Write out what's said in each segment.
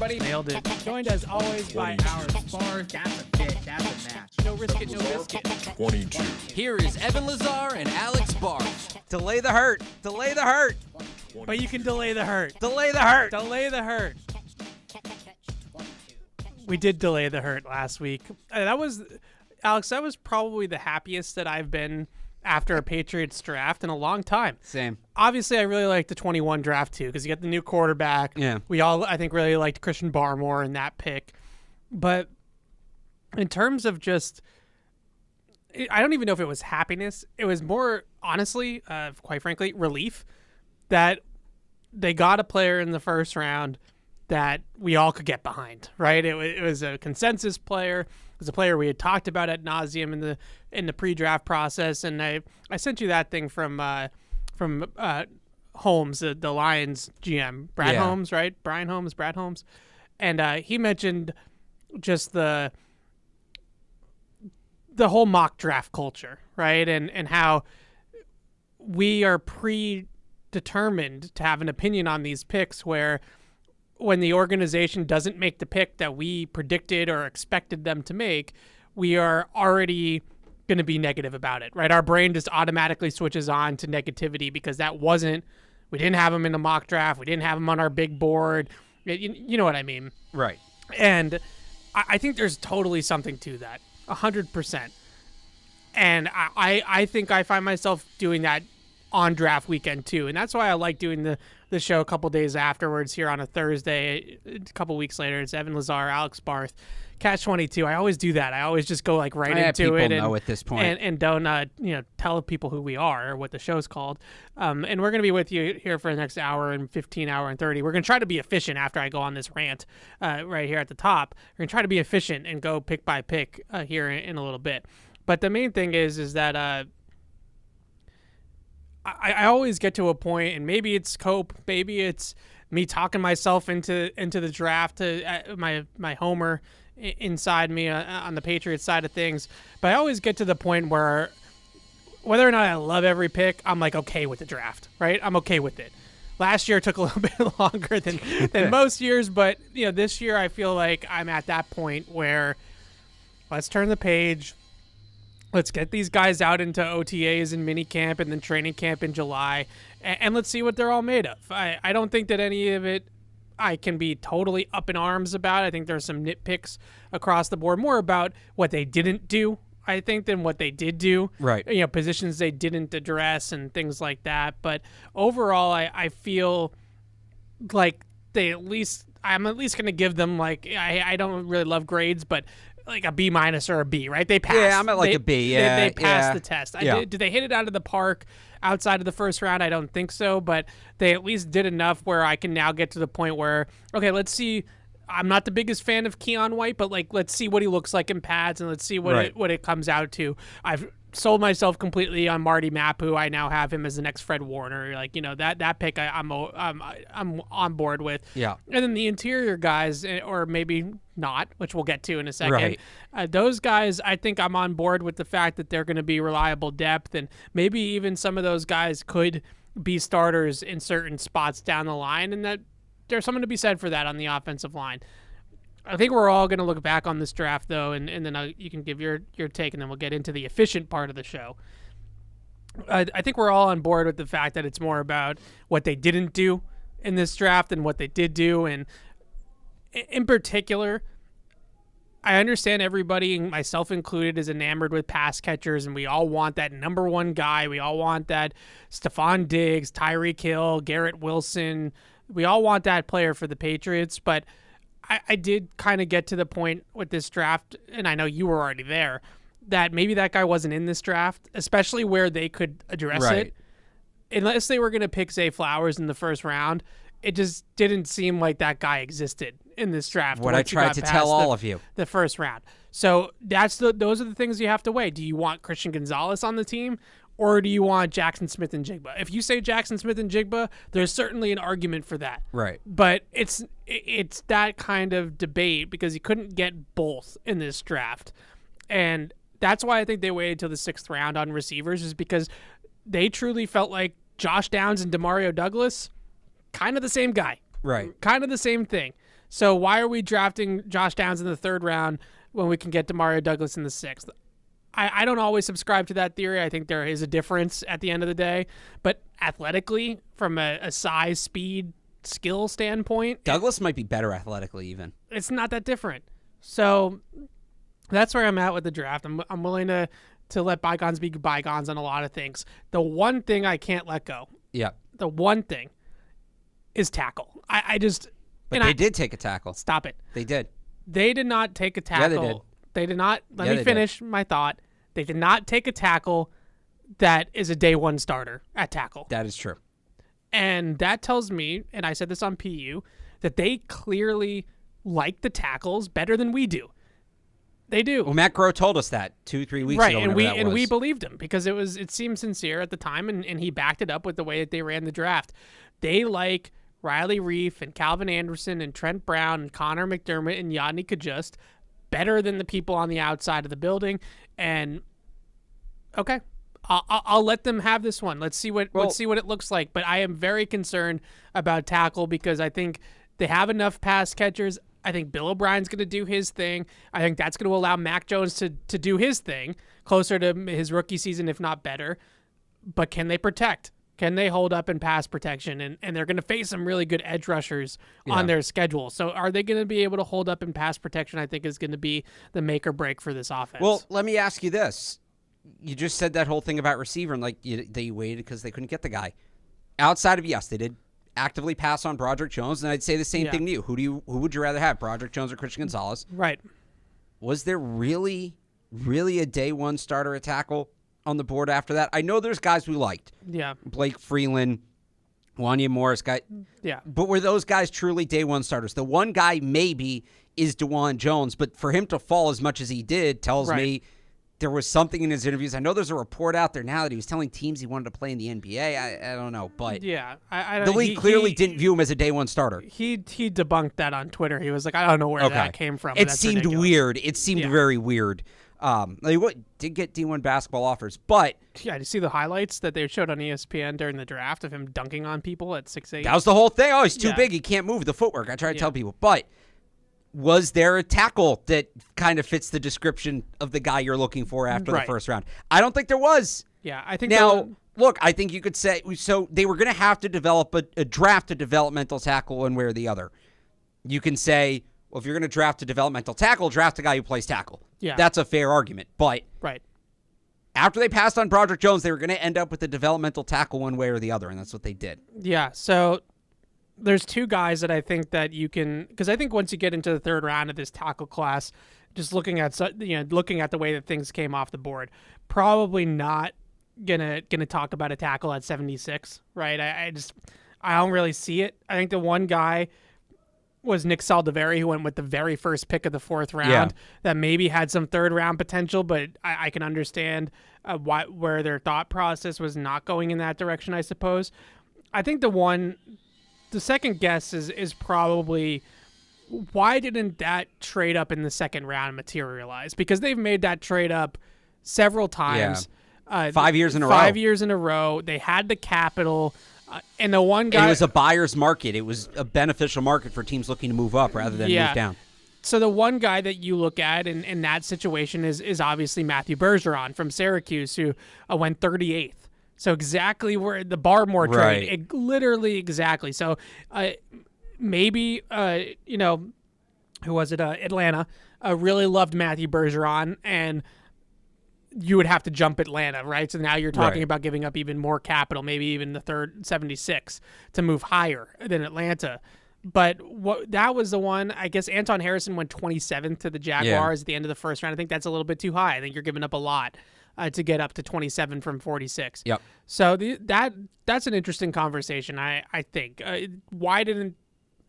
everybody. Nailed it. Joined as always by our Barth. That's a fit. That's a match. No risk it, no biscuit. 22. Here is Evan Lazar and Alex Barth. Delay the hurt. Delay the hurt. But you can delay the hurt. Delay the hurt. Delay the hurt. We did delay the hurt last week. Alex, that was probably the happiest that I've been after a Patriots draft in a long time. Same. Obviously, I really like the 21 draft too because you get the new quarterback. Yeah. We all, I think, really liked Christian Barmore in that pick. But in terms of just, I don't even know if it was happiness. It was more, honestly, quite frankly, relief that they got a player in the first round that we all could get behind, right? It was a consensus player. It was a player we had talked about ad nauseum in the pre-draft process, and I sent you that thing from Holmes, the Lions GM, Brad Holmes, right? Brad Holmes, and he mentioned just the whole mock draft culture, right? And how we are predetermined to have an opinion on these picks where when the organization doesn't make the pick that we predicted or expected them to make, we are already going to be negative about it, right? Our brain just automatically switches on to negativity because we didn't have them in the mock draft. We didn't have them on our big board. You know what I mean? Right. And I think there's totally something to that, 100%. And I think I find myself doing that on draft weekend too. And that's why I like doing the show a couple days afterwards here on a Thursday. A couple weeks later, it's Evan Lazar, Alex Barth, Catch-22. I always do that. I always just go like right into it. People know at this point. And don't tell people who we are or what the show's called. And we're going to be with you here for the next hour and 15, hour and 30. We're going to try to be efficient after I go on this rant right here at the top. We're going to try to be efficient and go pick by pick here in a little bit. But the main thing is that I always get to a point, and maybe it's cope, maybe it's me talking myself into the draft, my homer inside me on the Patriots side of things. But I always get to the point where whether or not I love every pick, I'm like okay with the draft, right? I'm okay with it. Last year took a little bit longer than most years, but this year I feel like I'm at that point where let's turn the page. Let's get these guys out into OTAs and minicamp and then training camp in July, and let's see what they're all made of. I don't think that any of it I can be totally up in arms about. I think there's some nitpicks across the board, more about what they didn't do, I think, than what they did do. Right. Positions they didn't address and things like that. But overall, I feel like I'm at least going to give them, like, I don't really love grades, but like a B- or a B, right? They passed. Yeah, I'm at like a B. Yeah, they passed the test. Did they hit it out of the park outside of the first round? I don't think so, but they at least did enough where I can now get to the point where, okay, let's see. I'm not the biggest fan of Keon White, but like, let's see what he looks like in pads and let's see what it comes out to. I've sold myself completely on Marty Mapu. I now have him as the next Fred Warner. Like, that pick I'm on board with. Yeah. And then the interior guys, or maybe not, which we'll get to in a second. Right. Those guys, I think I'm on board with the fact that they're going to be reliable depth, and maybe even some of those guys could be starters in certain spots down the line, and that there's something to be said for that on the offensive line. I think we're all going to look back on this draft, though, and then you can give your take, and then we'll get into the efficient part of the show. I think we're all on board with the fact that it's more about what they didn't do in this draft than what they did do. And in particular, I understand everybody, myself included, is enamored with pass catchers, and we all want that number one guy. We all want that Stephon Diggs, Tyreek Hill, Garrett Wilson. We all want that player for the Patriots, but I did kind of get to the point with this draft, and I know you were already there, that maybe that guy wasn't in this draft, especially where they could address it. Unless they were going to pick Zay Flowers in the first round, it just didn't seem like that guy existed in this draft. What I tried to tell all of you. The first round. So those are the things you have to weigh. Do you want Christian Gonzalez on the team, or do you want Jackson Smith and Jigba? If you say Jackson Smith and Jigba, there's certainly an argument for that. Right. But it's that kind of debate because you couldn't get both in this draft. And that's why I think they waited till the 6th round on receivers, is because they truly felt like Josh Downs and Demario Douglas, kind of the same guy. Right. Kind of the same thing. So why are we drafting Josh Downs in the 3rd round when we can get Demario Douglas in the 6th? I don't always subscribe to that theory. I think there is a difference at the end of the day. But athletically, from a size, speed, skill standpoint, Douglas might be better athletically even. It's not that different. So that's where I'm at with the draft. I'm willing to let bygones be bygones on a lot of things. The one thing I can't let go. Yeah. The one thing is tackle. I just... But they did take a tackle. Stop it. They did. They did not take a tackle. Yeah, they did. They did not. Let me finish my thought. They did not take a tackle that is a day 1 starter at tackle. That is true. And that tells me, and I said this on PU, that they clearly like the tackles better than we do. They do. Well, Matt Groh told us that 2-3 weeks ago. Right, and we believed him because it seemed sincere at the time, and he backed it up with the way that they ran the draft. They like Riley Reif and Calvin Anderson and Trent Brown and Connor McDermott and Yadni Kajust better than the people on the outside of the building. And okay, I'll let them have this one. Let's see what it looks like. But I am very concerned about tackle because I think they have enough pass catchers. I think Bill O'Brien's going to do his thing. I think that's going to allow Mac Jones to do his thing closer to his rookie season, if not better. But can they protect? Can they hold up in pass protection? And they're going to face some really good edge rushers on their schedule. So are they going to be able to hold up in pass protection, I think is going to be the make or break for this offense. Well, let me ask you this. You just said that whole thing about receiver, and like they waited because they couldn't get the guy. Outside of, yes, they did actively pass on Broderick Jones, and I'd say the same thing to you. Who would you rather have, Broderick Jones or Christian Gonzalez? Right. Was there really a day 1 starter at tackle on the board after that? I know there's guys we liked. Yeah. Blake Freeland, Wanya Morris, guy. Yeah. But were those guys truly day 1 starters? The one guy maybe is DeJuan Jones, but for him to fall as much as he did tells me there was something in his interviews. I know there's a report out there now that he was telling teams he wanted to play in the NBA. I don't know, but yeah, the league clearly didn't view him as a day 1 starter. He debunked that on Twitter. He was like, I don't know where that came from. It seemed ridiculous. weird. It seemed very weird. They did get D1 basketball offers, but yeah, did you see the highlights that they showed on ESPN during the draft of him dunking on people at 6'8"? That was the whole thing. Oh, he's too big. He can't move the footwork. I try to tell people, but was there a tackle that kind of fits the description of the guy you're looking for after the first round? I don't think there was. Yeah, I think now. Look, I think you could say so. They were going to have to develop a draft a developmental tackle one way or the other. You can say, well, if you're going to draft a developmental tackle, draft a guy who plays tackle. Yeah, that's a fair argument. But after they passed on Broderick Jones, they were going to end up with a developmental tackle one way or the other, and that's what they did. Yeah. So there's 2 guys that I think that you can, because I think once you get into the 3rd round of this tackle class, just looking at the way that things came off the board, probably not gonna talk about a tackle at 76, right? I don't really see it. I think the one guy was Nick Saldiveri, who went with the very first pick of the 4th round, that maybe had some 3rd round potential, but I can understand where their thought process was not going in that direction, I suppose. I think the second guess is probably, why didn't that trade up in the 2nd round materialize? Because they've made that trade up several times. Yeah. 5 years in a row. 5 years in a row. They had the capital. And the one guy... And it was a buyer's market. It was a beneficial market for teams looking to move up rather than move down. So the one guy that you look at in that situation is obviously Matthew Bergeron from Syracuse, who went 38th. So exactly where the Barmore trade, literally exactly. So maybe, who was it? Atlanta really loved Matthew Bergeron, and you would have to jump Atlanta, right? So now you're talking about giving up even more capital, maybe even the 76 to move higher than Atlanta. But that was the one, I guess Anton Harrison went 27th to the Jaguars at the end of the 1st round. I think that's a little bit too high. I think you're giving up a lot to get up to 27 from 46. Yep. So that's an interesting conversation, I think. Why didn't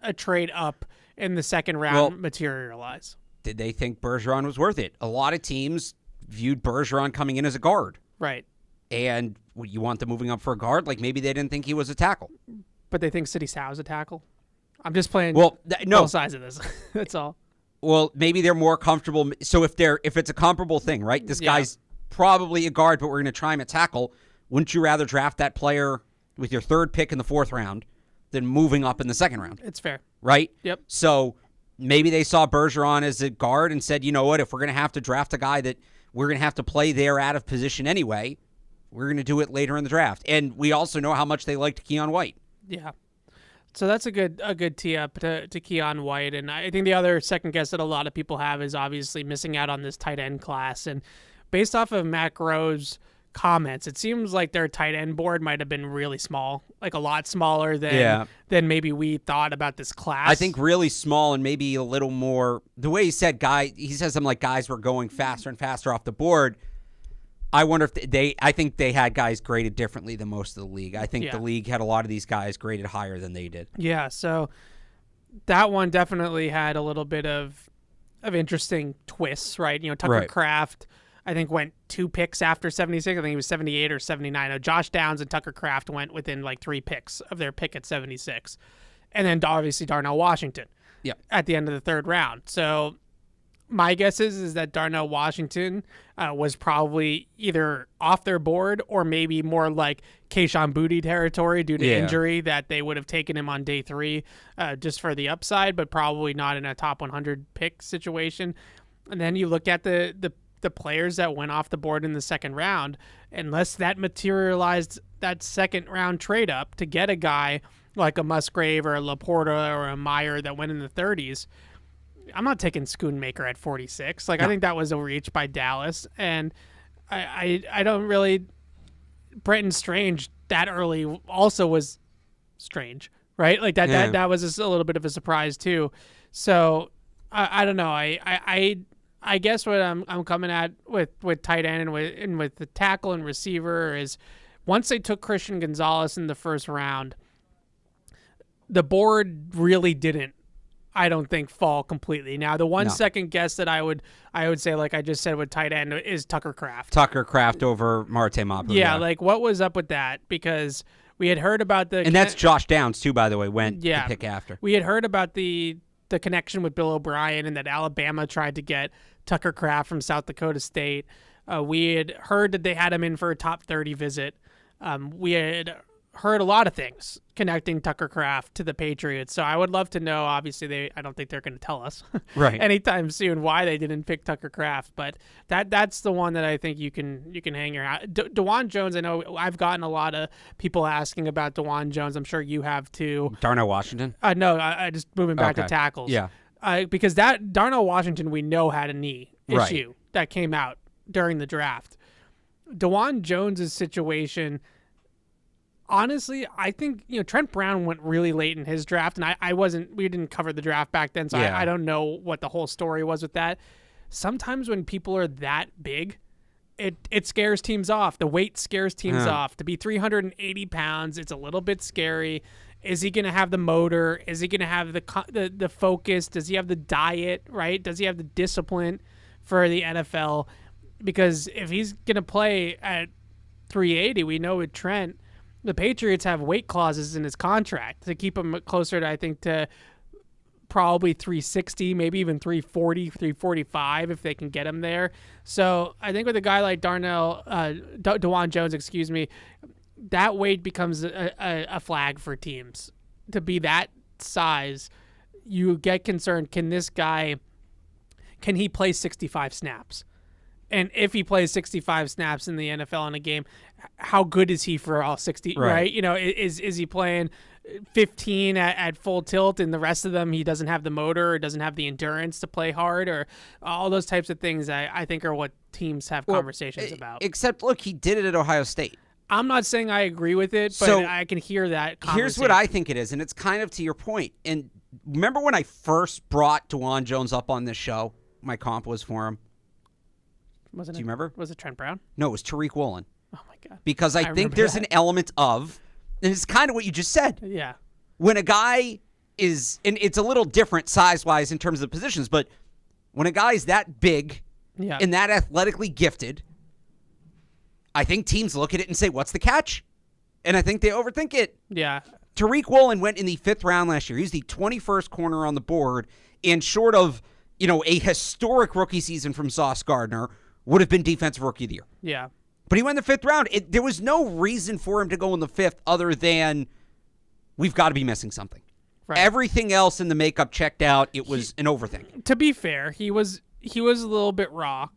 a trade up in the 2nd round materialize? Did they think Bergeron was worth it? A lot of teams viewed Bergeron coming in as a guard. Right. And you want them moving up for a guard? Like maybe they didn't think he was a tackle. But they think City Sow is a tackle? I'm just playing both sides of this. That's all. Well, maybe they're more comfortable. So if it's a comparable thing, right? This guy's probably a guard, but we're going to try him at tackle. Wouldn't you rather draft that player with your 3rd pick in the 4th round than moving up in the 2nd round? It's fair. Right? Yep. So maybe they saw Bergeron as a guard and said, you know what, if we're going to have to draft a guy that we're going to have to play there out of position anyway, we're going to do it later in the draft. And we also know how much they liked Keon White. Yeah. So that's a good tee up to Keon White. And I think the other second guess that a lot of people have is obviously missing out on this tight end class. And based off of Matt Groh's comments, it seems like their tight end board might have been really small, like a lot smaller than maybe we thought about this class. I think really small and maybe a little more. The way he said he says something like guys were going faster and faster off the board. I wonder if I think they had guys graded differently than most of the league. I think the league had a lot of these guys graded higher than they did. Yeah, so that one definitely had a little bit of interesting twists, right? You know, Tucker Kraft, I think, went 2 picks after 76. I think he was 78 or 79. No, Josh Downs and Tucker Kraft went within like 3 picks of their pick at 76. And then obviously Darnell Washington at the end of the 3rd round. So my guess is that Darnell Washington was probably either off their board or maybe more like Kayshon Boutte territory due to injury, that they would have taken him on day 3 just for the upside, but probably not in a top 100 pick situation. And then you look at the players that went off the board in the 2nd round, unless that materialized that 2nd round trade up to get a guy like a Musgrave or a Laporta or a Meyer that went in the 30s, I'm not taking Schoonmaker at 46. Like, no. I think that was a reach by Dallas. And I don't really... Brenton Strange that early also was strange, right? Like, that was just a little bit of a surprise, too. So, I don't know. I guess what I'm coming at with tight end and with the tackle and receiver is once they took Christian Gonzalez in the 1st round, the board really didn't, I don't think, fall completely. Now, the second guess that I would say, like I just said with tight end, is Tucker Kraft. Tucker Kraft over Marte Mapu. Yeah, like what was up with that? Because we had heard about and that's Josh Downs too, by the way, went the pick after. We had heard about the connection with Bill O'Brien and that Alabama tried to get Tucker Kraft from South Dakota State. We had heard that they had him in for a top 30 visit. We had heard a lot of things connecting Tucker Kraft to the Patriots. So I would love to know, obviously I don't think they're going to tell us anytime soon why they didn't pick Tucker Kraft, but that's the one that I think you can hang your hat. DeJuan Jones, I know I've gotten a lot of people asking about DeJuan Jones. I'm sure you have too. Darnell Washington? No, I just moving back to tackles. Yeah. Because that Darnell Washington we know had a knee issue that came out during the draft. DeJuan Jones's situation, honestly, I think, Trent Brown went really late in his draft, and we didn't cover the draft back then, so I don't know what the whole story was with that. Sometimes when people are that big, it scares teams off. The weight scares teams off. To be 380 pounds, it's a little bit scary. Is he going to have the motor? Is he going to have the focus? Does he have the diet, right? Does he have the discipline for the NFL? Because if he's going to play at 380, we know with Trent, the Patriots have weight clauses in his contract to keep him closer to, I think, to probably 360, maybe even 340, 345 if they can get him there. So I think with a guy like DeJuan Jones, that weight becomes a flag for teams. To be that size, you get concerned, can he play 65 snaps? And if he plays 65 snaps in the NFL in a game, how good is he for all 60, right? Is he playing 15 at full tilt and the rest of them he doesn't have the motor or doesn't have the endurance to play hard, or all those types of things I think are what teams have conversations about. Except, look, he did it at Ohio State. I'm not saying I agree with it, but I can hear that conversation. Here's what I think it is, and it's kind of to your point. And remember when I first brought DeJuan Jones up on this show? My comp was for him. Do you remember? Was it Trent Brown? No, it was Tariq Woolen. Oh, my God. Because I think there's an element of, and it's kind of what you just said. Yeah. When a guy is, and it's a little different size-wise in terms of positions, but when a guy is that big and that athletically gifted, I think teams look at it and say, what's the catch? And I think they overthink it. Yeah. Tariq Woolen went in the 5th round last year. He's the 21st corner on the board, and short of, a historic rookie season from Sauce Gardner, would have been Defensive Rookie of the Year. Yeah. But he went in the 5th round. There was no reason for him to go in the 5th other than we've got to be missing something. Right. Everything else in the makeup checked out. It was an overthink. To be fair, he was a little bit raw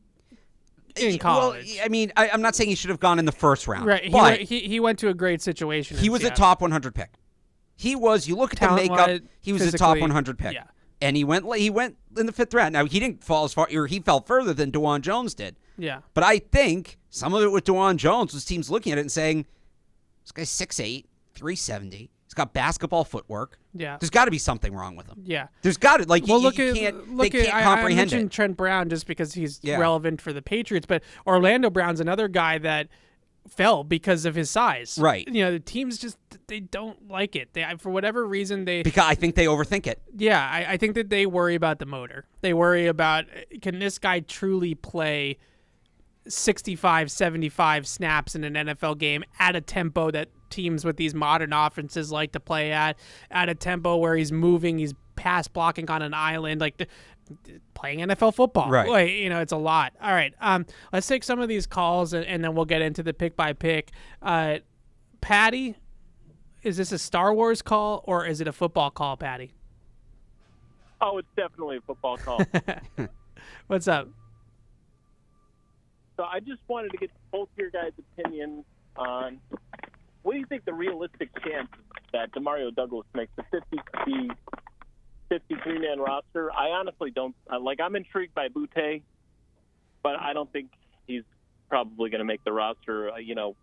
in college. Well, I mean, I'm not saying he should have gone in the first round. Right. But He went to a great situation. he was a top 100 pick. He was. You look at the makeup. He was a top 100 pick. Yeah. And he went in the 5th round. Now, he didn't fall as far, or he fell further than DeJuan Jones did. Yeah. But I think some of it with DeJuan Jones was teams looking at it and saying, this guy's 6'8", 370. He's got basketball footwork. Yeah. There's got to be something wrong with him. Yeah. There's got to, like, Well, they can't comprehend I mentioned it. Trent Brown just because he's relevant for the Patriots, but Orlando Brown's another guy that fell because of his size. Right. You know, the teams just, they don't like it. For whatever reason, because I think they overthink it. Yeah, I think that they worry about the motor. They worry about, can this guy truly play 65, 75 snaps in an NFL game at a tempo that teams with these modern offenses like to play at a tempo where he's moving, he's pass blocking on an island, like playing NFL football. Right. Like, you know, it's a lot. All right, let's take some of these calls and then we'll get into the pick by pick. Patty, is this a Star Wars call or is it a football call, Patty? Oh, it's definitely a football call. What's up? So I just wanted to get both your guys' opinions on what do you think the realistic chance that Demario Douglas makes the 53-man roster? I honestly don't. I'm intrigued by Butte, but I don't think he's probably going to make the roster,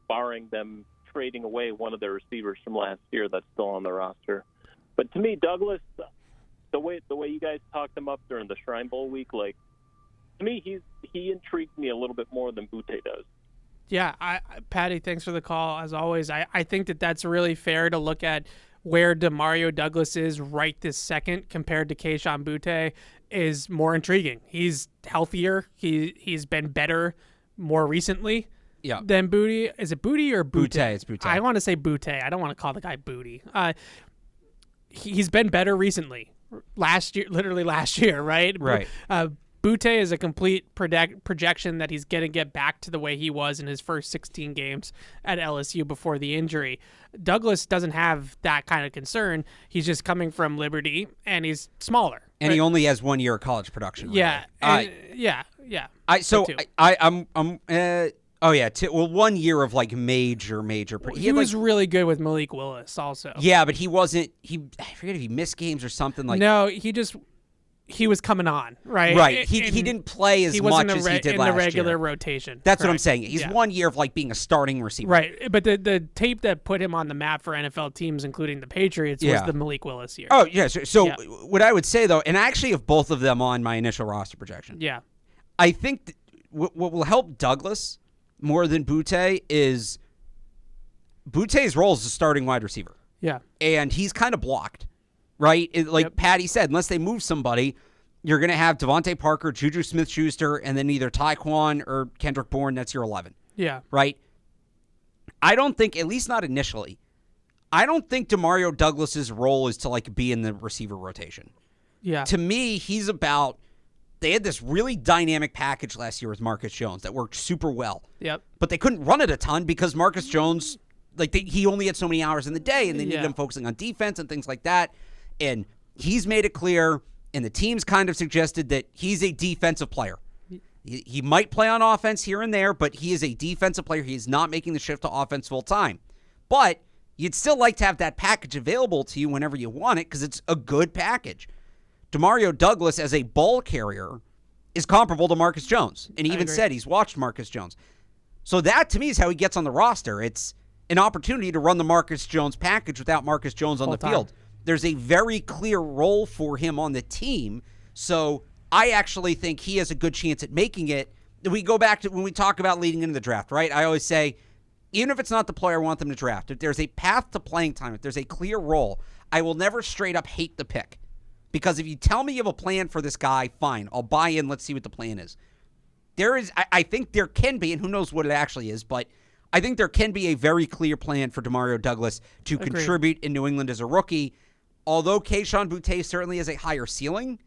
barring them trading away one of their receivers from last year that's still on the roster. But to me, Douglas, the way you guys talked him up during the Shrine Bowl week, like, to me, he intrigues me a little bit more than Butte does. Yeah, Patty, thanks for the call. As always, I think that's really fair to look at where Demario Douglas is right this second compared to Kayshon Butte is more intriguing. He's healthier. He's been better more recently than Booty. Is it Booty or Butte? Butte, it's Butte. I want to say Butte. I don't want to call the guy Booty. He's been better recently. Literally last year, right? Right. Butte is a complete projection that he's going to get back to the way he was in his first 16 games at LSU before the injury. Douglas doesn't have that kind of concern. He's just coming from Liberty, and he's smaller. And he only has 1 year of college production. Yeah. Yeah. 1 year of like major. He was really good with Malik Willis also. Yeah, but he wasn't. I forget if he missed games or something like. No, he was coming on, right? Right. He didn't play as much as he did last year. In the regular rotation. That's what I'm saying. He's 1 year of like being a starting receiver. Right. But the tape that put him on the map for NFL teams, inclling the Patriots, was the Malik Willis year. Oh, yeah. So what I would say, though, and I actually have both of them on my initial roster projection. Yeah. I think what will help Douglas more than Butte is Butte's role as a starting wide receiver. Yeah. And he's kind of blocked. Right? Patty said, unless they move somebody, you're going to have Devontae Parker, Juju Smith-Schuster, and then either Tyquan or Kendrick Bourne. That's your 11. Yeah. Right? I don't think, at least not initially, I don't think Demario Douglas's role is to like be in the receiver rotation. Yeah. To me, he's about, they had this really dynamic package last year with Marcus Jones that worked super well. Yep. But they couldn't run it a ton because Marcus Jones, he only had so many hours in the day, and they needed him focusing on defense and things like that. And he's made it clear, and the team's kind of suggested that he's a defensive player. He might play on offense here and there, but he is a defensive player. He is not making the shift to offense full time. But you'd still like to have that package available to you whenever you want it because it's a good package. Demario Douglas, as a ball carrier, is comparable to Marcus Jones. And he even said he's watched Marcus Jones. So that, to me, is how he gets on the roster. It's an opportunity to run the Marcus Jones package without Marcus Jones on the field. There's a very clear role for him on the team. So I actually think he has a good chance at making it. We go back to when we talk about leading into the draft, right? I always say, even if it's not the player I want them to draft, if there's a path to playing time, if there's a clear role, I will never straight up hate the pick. Because if you tell me you have a plan for this guy, fine, I'll buy in, let's see what the plan is. I think there can be, and who knows what it actually is, but I think there can be a very clear plan for Demario Douglas to contribute in New England as a rookie. Although Kayshon Butte certainly has a higher ceiling,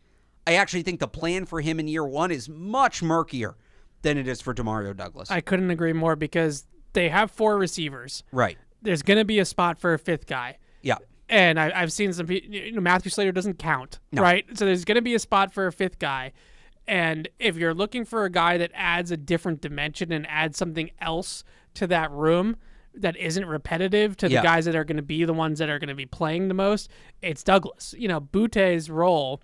I actually think the plan for him in year one is much murkier than it is for Demario Douglas. I couldn't agree more because they have 4 receivers. Right. There's going to be a spot for a 5th guy. Yeah. And I've seen some people, Matthew Slater doesn't count, right? So there's going to be a spot for a fifth guy. And if you're looking for a guy that adds a different dimension and adds something else to that room that isn't repetitive to the guys that are going to be the ones that are going to be playing the most, it's Douglas. Boute's role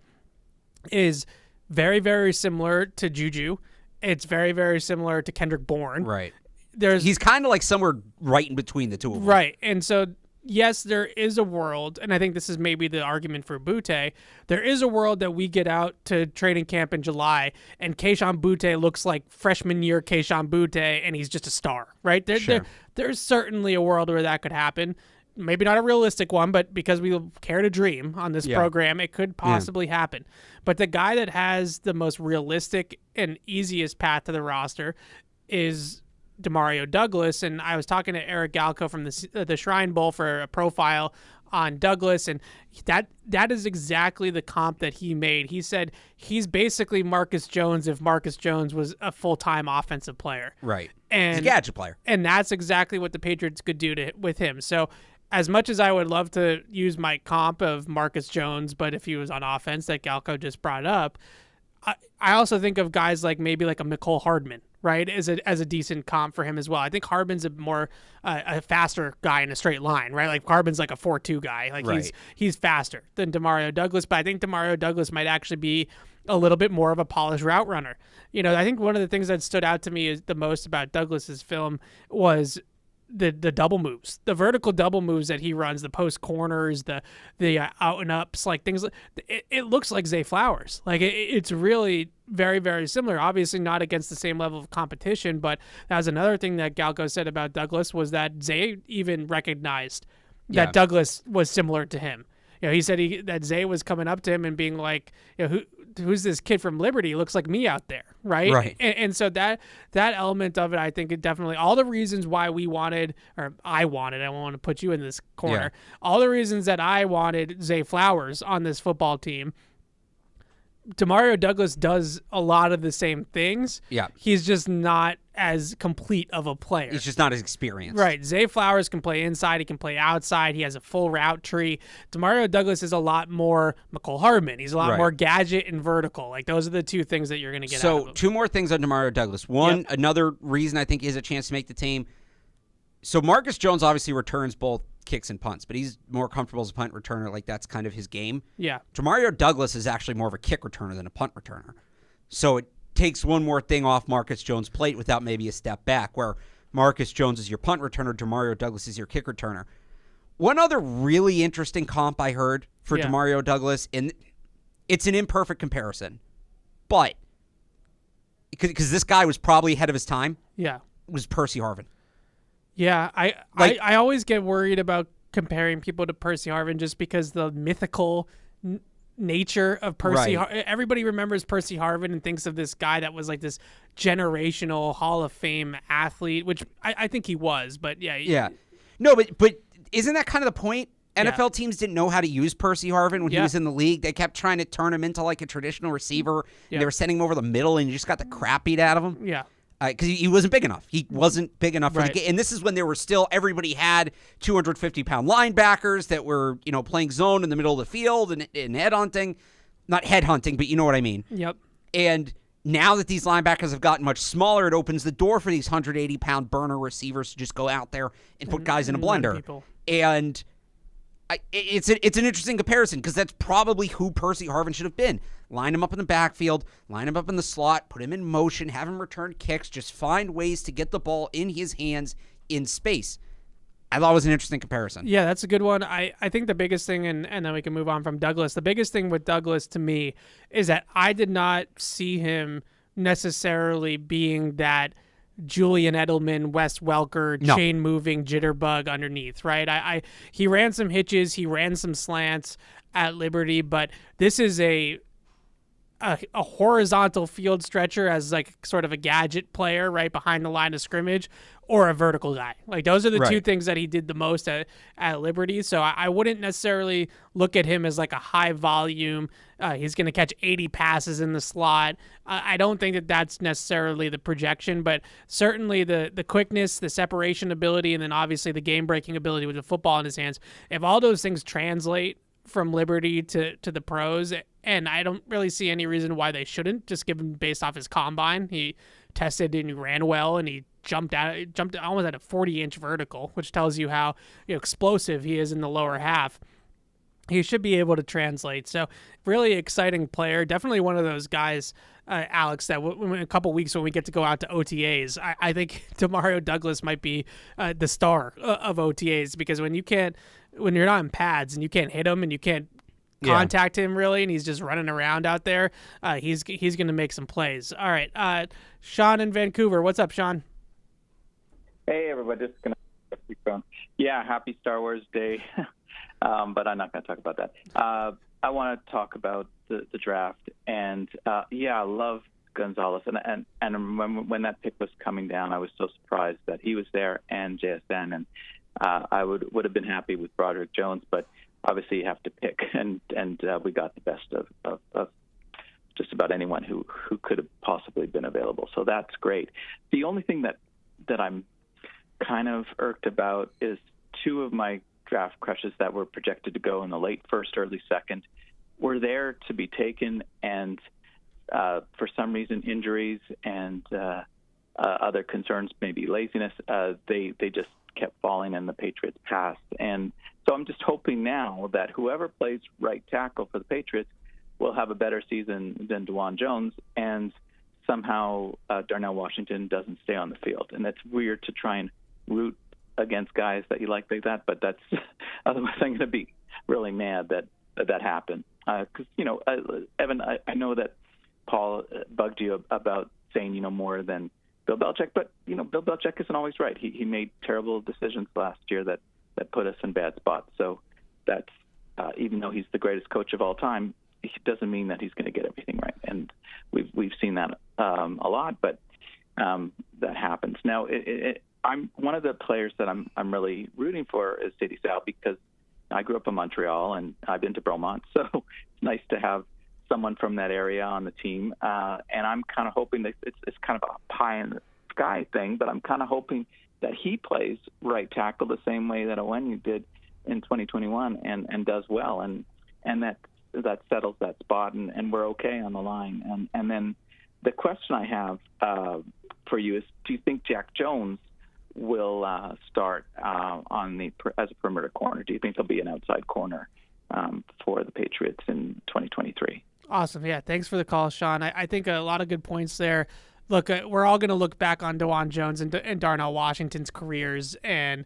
is very, very similar to Juju. It's very, very similar to Kendrick Bourne. Right. He's kind of like somewhere right in between the two of them. Right. And so, yes, there is a world, and I think this is maybe the argument for Butte. There is a world that we get out to training camp in July, and Kayshon Butte looks like freshman year Kayshon Butte, and he's just a star, right? There's certainly a world where that could happen. Maybe not a realistic one, but because we care to dream on this program, it could possibly happen. But the guy that has the most realistic and easiest path to the roster is Demario Douglas. And I was talking to Eric Galco from the Shrine Bowl for a profile on Douglas, and that is exactly the comp that he made. He said he's basically Marcus Jones if Marcus Jones was a full-time offensive player. Right. And he's a gadget player. And that's exactly what the Patriots could do with him. So as much as I would love to use my comp of Marcus Jones, but if he was on offense that Galco just brought up, I also think of guys like maybe like a Mecole Hardman, right, as a decent comp for him as well. I think Hardman's a faster guy in a straight line, right? Like Hardman's like a 4.2 guy. Like he's faster than Demario Douglas, but I think Demario Douglas might actually be a little bit more of a polished route runner. I think one of the things that stood out to me is the most about Douglas's film was the double moves, the vertical double moves that he runs, the post corners, the out and ups, like things. It looks like Zay Flowers. Like it's really very, very similar. Obviously not against the same level of competition, but that was another thing that Galco said about Douglas was that Zay even recognized that Douglas was similar to him. He said that Zay was coming up to him and being like, who's this kid from Liberty? He looks like me out there, right? Right. And so that element of it, I think it definitely, all the reasons why I want to put you in this corner, all the reasons that I wanted Zay Flowers on this football team, Demario Douglas does a lot of the same things. Yeah. He's just not as complete of a player. He's just not as experienced. Right. Zay Flowers can play inside. He can play outside. He has a full route tree. Demario Douglas is a lot more Mecole Hardman. He's a lot more gadget and vertical. Like those are the two things that you're going to get out of him. So two more things on Demario Douglas. One, another reason I think he has a chance to make the team. So Marcus Jones obviously returns both kicks and punts, but he's more comfortable as a punt returner. Like that's kind of his game. Yeah. Demario Douglas is actually more of a kick returner than a punt returner. So it takes one more thing off Marcus Jones' plate without maybe a step back, where Marcus Jones is your punt returner, Demario Douglas is your kick returner. One other really interesting comp I heard for Demario Douglas, and it's an imperfect comparison, but because this guy was probably ahead of his time, was Percy Harvin. Yeah, I always get worried about comparing people to Percy Harvin just because the mythical nature of Percy. Everybody remembers Percy Harvin and thinks of this guy that was like this generational Hall of Fame athlete, which I think he was. But no, but isn't that kind of the point? NFL teams didn't know how to use Percy Harvin when he was in the league. They kept trying to turn him into like a traditional receiver. And they were sending him over the middle, and you just got the crap beat out of him. Yeah. Because he wasn't big enough. He wasn't big enough for the game. And this is when there were still, everybody had 250-pound linebackers that were, playing zone in the middle of the field and headhunting. Not headhunting, but you know what I mean. Yep. And now that these linebackers have gotten much smaller, it opens the door for these 180-pound burner receivers to just go out there and put guys in a blender. And it's an interesting comparison because that's probably who Percy Harvin should have been. Line him up in the backfield, line him up in the slot, put him in motion, have him return kicks, just find ways to get the ball in his hands in space. I thought it was an interesting comparison. Yeah, that's a good one. I think the biggest thing, and then we can move on from Douglas, the biggest thing with Douglas to me is that I did not see him necessarily being that Julian Edelman, Wes Welker, chain-moving jitterbug underneath, right? He ran some hitches, he ran some slants at Liberty, but this is a a horizontal field stretcher as like sort of a gadget player right behind the line of scrimmage, or a vertical guy. Like those are the two things that he did the most at Liberty. So I wouldn't necessarily look at him as like a high volume. He's going to catch 80 passes in the slot. I don't think that that's necessarily the projection, but certainly the quickness, the separation ability, and then obviously the game breaking ability with the football in his hands. If all those things translate from Liberty to the pros, and I don't really see any reason why they shouldn't, just given based off his combine. He tested and he ran well, and he jumped almost at a 40-inch vertical, which tells you how explosive he is in the lower half. He should be able to translate. So really exciting player. Definitely one of those guys, Alex, that in a couple weeks when we get to go out to OTAs, I think Demario Douglas might be the star of OTAs, because when you're not in pads and you can't hit him and you can't contact him really, and he's just running around out there, he's going to make some plays. All right. Sean in Vancouver. What's up, Sean? Hey, everybody. Just going to keep going. Yeah, happy Star Wars Day. But I'm not going to talk about that. I want to talk about the draft. And, I love Gonzalez. And when that pick was coming down, I was so surprised that he was there and JSN. And I would have been happy with Broderick Jones, but obviously you have to pick. And we got the best of just about anyone who could have possibly been available. So that's great. The only thing that I'm kind of irked about is two of my draft crushes that were projected to go in the late first, early second were there to be taken, and for some reason injuries and other concerns, maybe laziness, they just kept falling and the Patriots passed. And so I'm just hoping now that whoever plays right tackle for the Patriots will have a better season than DeJuan Jones, and somehow Darnell Washington doesn't stay on the field. And it's weird to try and root against guys that you like that, but that's otherwise I'm going to be really mad that happened. Because Evan, I know that Paul bugged you about saying more than Bill Belichick, but Bill Belichick isn't always right. He made terrible decisions last year that put us in bad spots. So that's even though he's the greatest coach of all time, it doesn't mean that he's going to get everything right. And we've seen that a lot, but that happens. Now I'm one of the players that I'm really rooting for is Sadie Sal, because I grew up in Montreal and I've been to Bromont, so it's nice to have someone from that area on the team. And I'm kind of hoping that it's kind of a pie in the sky thing, but I'm kind of hoping that he plays right tackle the same way that Onwenu did in 2021 and does well, and that settles that spot, and we're okay on the line. And then the question I have for you is, do you think Jack Jones will start as a perimeter corner? Do you think he'll be an outside corner for the Patriots in 2023? Awesome. Yeah, thanks for the call, Sean. I think a lot of good points there. Look, we're all going to look back on DeJuan Jones and Darnell Washington's careers, and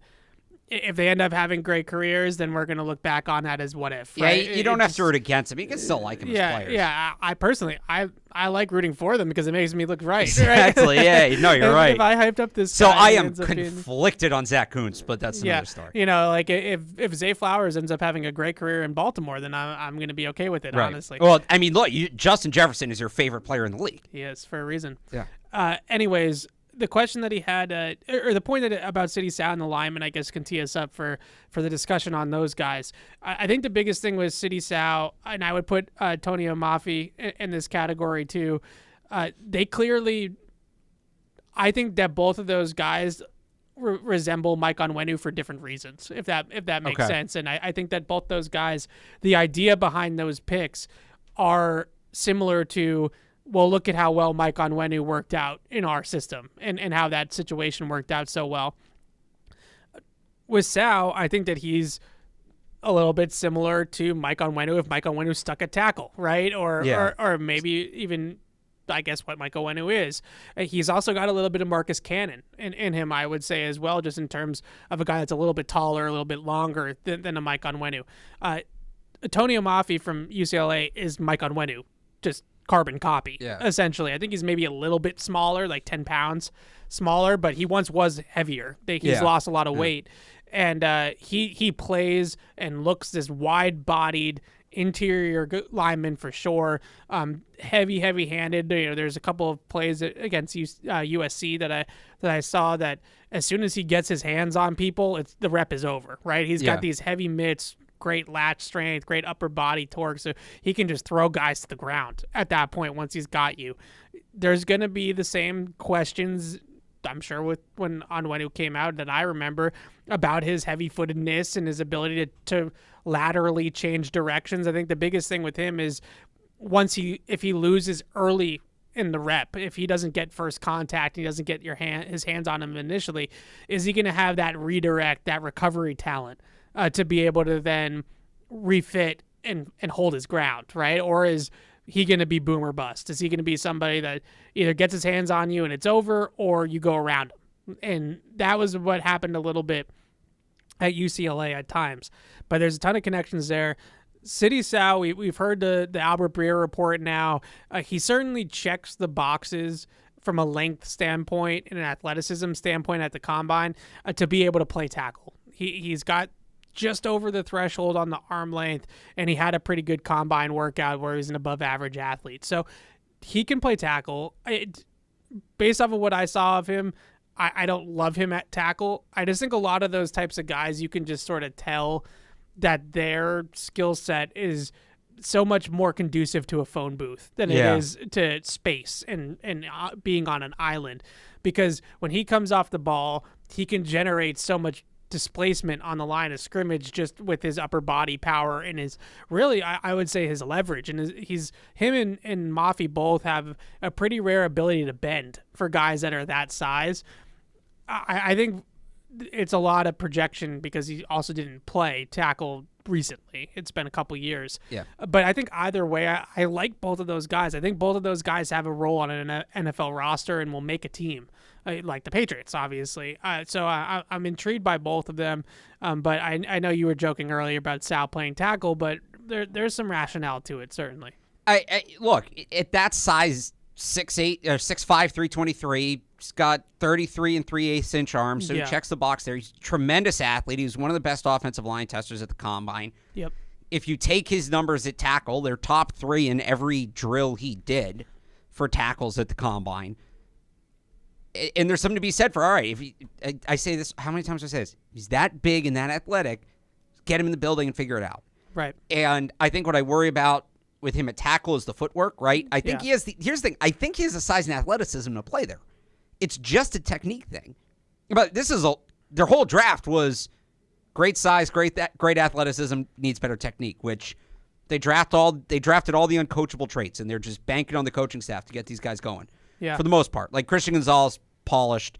if they end up having great careers, then we're going to look back on that as what if. Right? Yeah, you don't have to root against them. You can still like them as players. Yeah, I personally, I like rooting for them because it makes me look right. Exactly, right? Yeah. No, you're right. If I hyped up this So guy, I am conflicted on Zach Kuntz, but that's another story. Like if Zay Flowers ends up having a great career in Baltimore, then I'm going to be okay with it, honestly. Well, I mean, look, Justin Jefferson is your favorite player in the league. He is, for a reason. Yeah. Anyways, the question that he had, or the point about Sadie Sal and the lineman, I guess, can tee us up for the discussion on those guys. I think the biggest thing was Sadie Sal, and I would put Tonio Mafi in this category too. They clearly, I think that both of those guys resemble Mike Onwenu for different reasons, if that makes sense. And I think that both those guys, the idea behind those picks are similar to, well, look at how well Mike Onwenu worked out in our system and how that situation worked out so well. With Sal, I think that he's a little bit similar to Mike Onwenu if Mike Onwenu stuck at tackle, right? Or maybe even, I guess, what Mike Onwenu is. He's also got a little bit of Marcus Cannon in him, I would say, as well, just in terms of a guy that's a little bit taller, a little bit longer than a Mike Onwenu. Tonio Mafi from UCLA is Mike Onwenu, just carbon copy, essentially. I think he's maybe a little bit smaller, like 10 pounds smaller, but he once was heavier. He's lost a lot of weight. And he plays and looks this wide-bodied, interior lineman for sure. Heavy-handed. There's a couple of plays against USC that I saw that as soon as he gets his hands on people, the rep is over, right? He's got these heavy mitts, great latch strength, great upper body torque, so he can just throw guys to the ground at that point once he's got you. There's going to be the same questions, I'm sure, when it came out that I remember about his heavy-footedness and his ability to laterally change directions. I think the biggest thing with him is if he loses early in the rep, if he doesn't get first contact, he doesn't get his hands on him initially, is he going to have that redirect, that recovery talent to be able to then refit and hold his ground, right? Or is he going to be boom or bust? Is he going to be somebody that either gets his hands on you and it's over, or you go around him? And that was what happened a little bit at UCLA at times. But there's a ton of connections there. City Sal, we've heard the Albert Breer report now. He certainly checks the boxes from a length standpoint and an athleticism standpoint at the combine to be able to play tackle. He's got just over the threshold on the arm length, and he had a pretty good combine workout where he's an above-average athlete. So he can play tackle. Based off of what I saw of him, I don't love him at tackle. I just think a lot of those types of guys, you can just sort of tell that their skill set is so much more conducive to a phone booth than it is to space and being on an island. Because when he comes off the ball, he can generate so much displacement on the line of scrimmage just with his upper body power and his really, I would say, his leverage. And him and Mafi both have a pretty rare ability to bend for guys that are that size. I think it's a lot of projection because he also didn't play tackle recently. It's been a couple years. Yeah. But I think either way, I like both of those guys. I think both of those guys have a role on an NFL roster and will make a team, like the Patriots, obviously. So I'm intrigued by both of them. But I know you were joking earlier about Sal playing tackle, but there's some rationale to it, certainly. I look, at that size, 6'8", or 6'5", 323. He's got 33 3/8 inch arms, so he checks the box there. He's a tremendous athlete. He was one of the best offensive line testers at the combine. Yep. If you take his numbers at tackle, they're top 3 in every drill he did for tackles at the combine. And there's something to be said for, all right, I say this, how many times do I say this? He's that big and that athletic, get him in the building and figure it out. Right. And I think what I worry about with him at tackle is the footwork, right? I think he has here's the thing, I think he has the size and athleticism to play there. It's just a technique thing. But their whole draft was great size, great athleticism, needs better technique, which they drafted all the uncoachable traits, and they're just banking on the coaching staff to get these guys going. Yeah. For the most part. Like Christian Gonzalez, polished.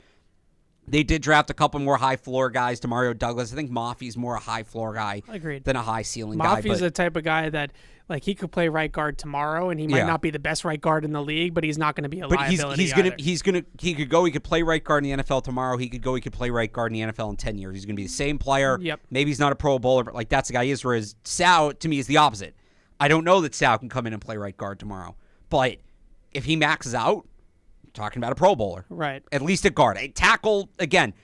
They did draft a couple more high floor guys, Demario Douglas. I think Mafi's more a high floor guy than a high ceiling guy. Mafi's the type of guy that, like, he could play right guard tomorrow, and he might not be the best right guard in the league, but he's not going to be a liability. He could play right guard in the NFL tomorrow. He could play right guard in the NFL in 10 years. He's going to be the same player. Yep. Maybe he's not a Pro Bowler, but like that's the guy he is. Whereas Sal, to me, is the opposite. I don't know that Sal can come in and play right guard tomorrow, but if he maxes out, talking about a Pro Bowler. Right. At least at guard. A tackle, again,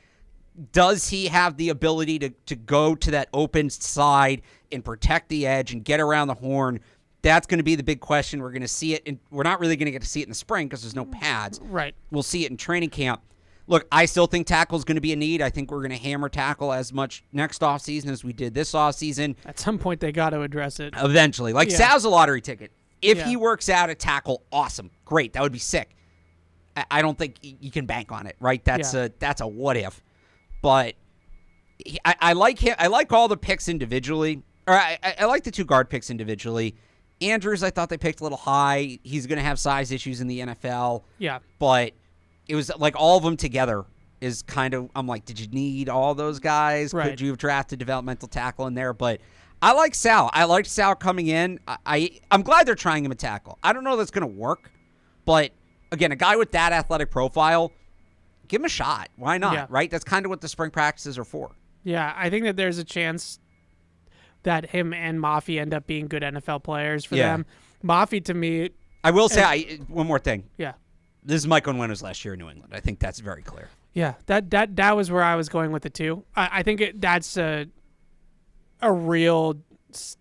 does he have the ability to go to that open side and protect the edge and get around the horn? That's going to be the big question. We're going to see it, and we're not really going to get to see it in the spring because there's no pads. Right. We'll see it in training camp. Look, I still think tackle is going to be a need. I think we're going to hammer tackle as much next offseason as we did this offseason. At some point, they got to address it. Eventually. Sal's a lottery ticket. If he works out at tackle, awesome. Great. That would be sick. I don't think you can bank on it, right? That's a what if. But I like him. I like all the picks individually. Or I like the 2 guard picks individually. Andrews, I thought they picked a little high. He's going to have size issues in the NFL. Yeah. But it was like all of them together is kind of, I'm like, did you need all those guys? Right. Could you have drafted developmental tackle in there? But I like Sal. I liked Sal coming in. I'm glad they're trying him at tackle. I don't know if that's going to work, but again, a guy with that athletic profile, give him a shot. Why not, right? That's kind of what the spring practices are for. Yeah, I think that there's a chance that him and Mafi end up being good NFL players for them. Mafi, to me... I will say, one more thing. Yeah. This is Mike Onwenu's last year in New England. I think that's very clear. Yeah, that was where I was going with it, too. I think that's a real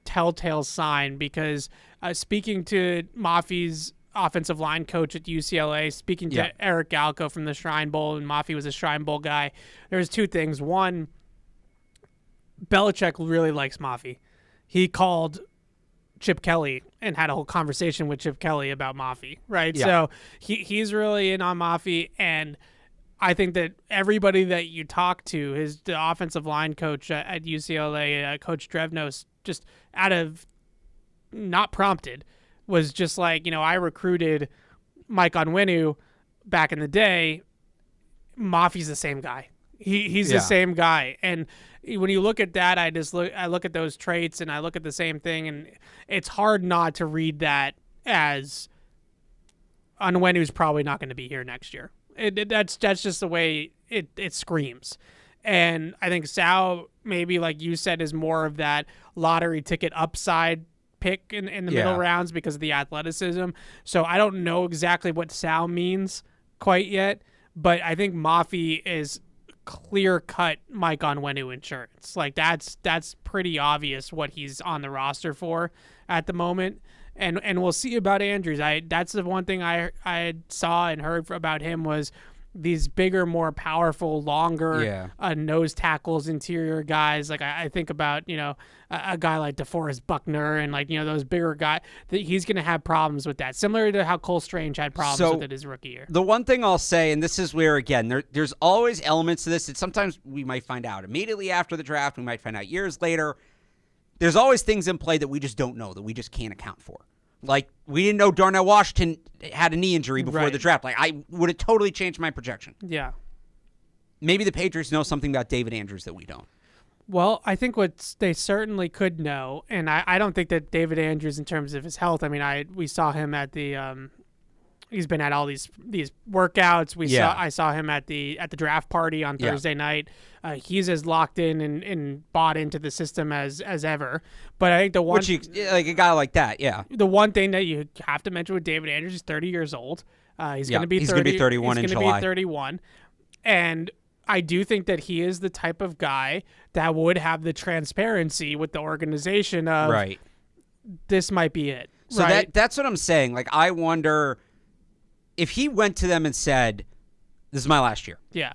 telltale sign because speaking to Mafi's offensive line coach at UCLA, speaking to Eric Galco from the Shrine Bowl, and Mafi was a Shrine Bowl guy, there's two things. One, Belichick really likes Mafi. He called Chip Kelly and had a whole conversation with Chip Kelly about Mafi, right? Yeah. So he's really in on Mafi, and I think that everybody that you talk to, the offensive line coach at UCLA, Coach Drevnos, just out of not prompted, was just like, I recruited Mike Onwenu back in the day. Mafi's the same guy. He's the same guy. And when you look at that, I look at those traits and I look at the same thing, and it's hard not to read that as Onwenu's probably not going to be here next year. That's just the way it screams. And I think Sal, maybe like you said, is more of that lottery ticket upside pick in the middle rounds because of the athleticism. So I don't know exactly what Sal means quite yet, but I think Mafi is clear-cut Mike Onwenu insurance. Like that's pretty obvious what he's on the roster for at the moment. And we'll see about Andrews. That's the one thing I saw and heard about him was these bigger, more powerful, longer nose tackles, interior guys. Like I think about, a guy like DeForest Buckner and those bigger guys, that he's going to have problems with that. Similar to how Cole Strange had problems with it his rookie year. The one thing I'll say, and this is where, again, there's always elements to this that sometimes we might find out immediately after the draft. We might find out years later. There's always things in play that we just don't know, that we just can't account for. Like, we didn't know Darnell Washington had a knee injury before the draft. Like, I would have totally changed my projection. Yeah. Maybe the Patriots know something about David Andrews that we don't. Well, I think what they certainly could know, and I don't think that David Andrews, in terms of his health, I mean, we saw him at the he's been at all these workouts. I saw him at the draft party on Thursday night. He's as locked in and bought into the system as ever. But I think the one like a guy like that, the one thing that you have to mention with David Andrews, he's 30 years old. He's going to be 31 in July. He's going to be 31, and I do think that he is the type of guy that would have the transparency with the organization of this might be it. So that's what I'm saying. Like, I wonder if he went to them and said, "This is my last year." Yeah.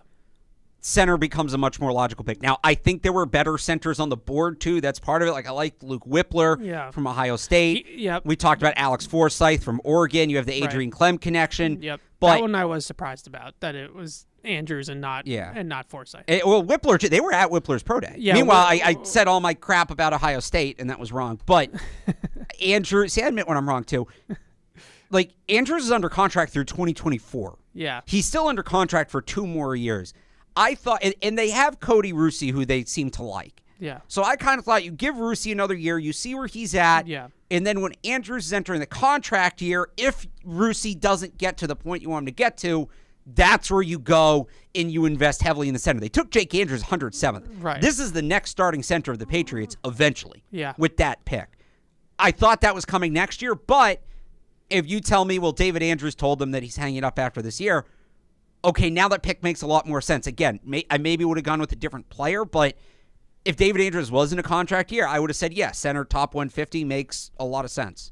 Center becomes a much more logical pick. Now, I think there were better centers on the board, too. That's part of it. Like, I like Luke Whippler from Ohio State. We talked about Alex Forsythe from Oregon. You have the Adrian Clem connection. Yep. But that one I was surprised about, that it was Andrews and not Forsythe. Well, Whippler, they were at Whippler's pro day. Yeah, meanwhile, I said all my crap about Ohio State, and that was wrong. But Andrews, see, I admit when I'm wrong, too. Like, Andrews is under contract through 2024. Yeah. He's still under contract for 2 more years. I thought, and they have Cody Russi, who they seem to like. Yeah. So I kind of thought you give Russi another year, you see where he's at. Yeah. And then when Andrews is entering the contract year, if Russi doesn't get to the point you want him to get to, that's where you go and you invest heavily in the center. They took Jake Andrews 107th. Right. This is the next starting center of the Patriots eventually. Yeah. With that pick. I thought that was coming next year, but if you tell me, well, David Andrews told them that he's hanging up after this year, okay, now that pick makes a lot more sense. Again, I maybe would have gone with a different player, but if David Andrews was in a contract year, I would have said, yes, center top 150 makes a lot of sense.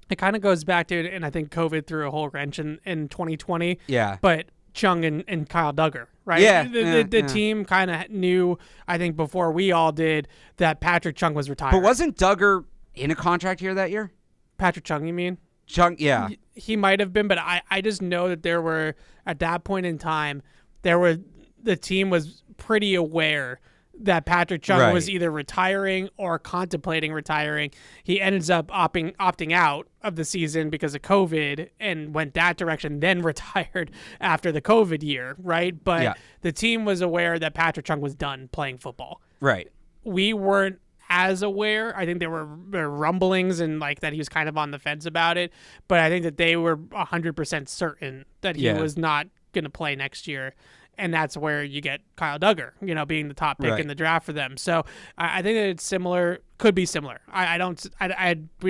It kind of goes back to, and I think COVID threw a whole wrench in 2020. Yeah. But Chung and Kyle Duggar, right? Yeah. The team kind of knew, I think before we all did, that Patrick Chung was retired. But wasn't Duggar in a contract year that year? Patrick Chung, you mean? Chung, yeah. He might have been, but I just know that there were, at that point in time, the team was pretty aware that Patrick Chung was either retiring or contemplating retiring. He ends up opting out of the season because of COVID and went that direction, then retired after the COVID year, right? But the team was aware that Patrick Chung was done playing football. Right. We weren't as aware. I think there were rumblings and like that he was kind of on the fence about it, but I think that they were 100% certain that he was not going to play next year. And that's where you get Kyle Duggar, being the top pick in the draft for them. So I think that it's similar, could be similar. We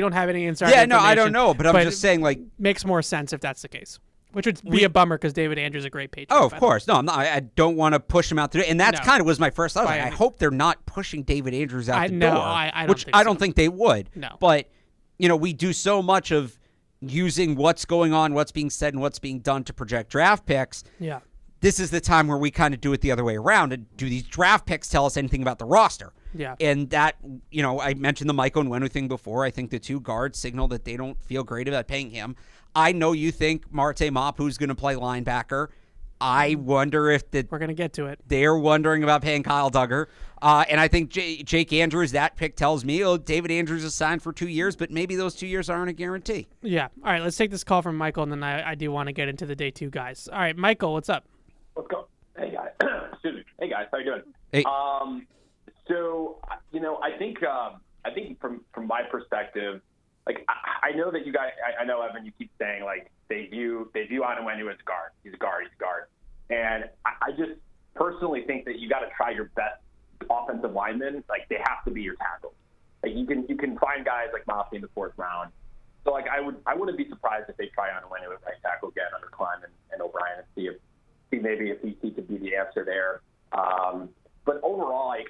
don't have any insider information. I don't know, but I'm just saying, like, makes more sense if that's the case. Which would be a bummer because David Andrews is a great Patriot. Oh, of course. No, I don't want to push him out the door. And that's kind of was my first thought. I hope they're not pushing David Andrews out the door. I don't think they would. No. But, we do so much of using what's going on, what's being said, and what's being done to project draft picks. Yeah. This is the time where we kind of do it the other way around. And do these draft picks tell us anything about the roster? Yeah. And that, I mentioned the Mike Onwenu thing before. I think the two guards signal that they don't feel great about paying him. I know you think Marte Mapu's going to play linebacker. I wonder if we're going to get to it. They're wondering about paying Kyle Duggar. And I think Jake Andrews, that pick tells me, David Andrews is signed for 2 years, but maybe those 2 years aren't a guarantee. Yeah. All right, let's take this call from Michael, and then I do want to get into the day 2 guys. All right, Michael, what's up? Let's go. Hey, guys. Excuse me. Hey, guys. How you doing? Hey. So, I think from my perspective, like, I know that you guys, I know, Evan, you keep saying, like, they view Onwenu as a guard. He's a guard. And I just personally think that you got to try your best offensive linemen. Like, they have to be your tackles. Like, you can find guys like Mosley in the 4th round. So, like, I wouldn't be surprised if they try Onwenu at right tackle again under Klein and O'Brien and see maybe if he could be the answer there. But overall, like,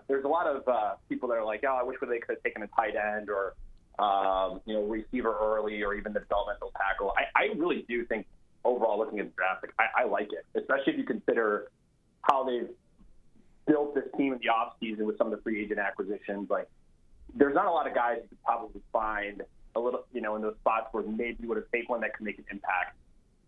there's a lot of people that are like, I wish they could have taken a tight end or receiver early or even the developmental tackle. I really do think overall looking at the draft, like, I like it, especially if you consider how they've built this team in the offseason with some of the free agent acquisitions. Like, there's not a lot of guys you could probably find a little, in those spots where maybe you would have taken one that could make an impact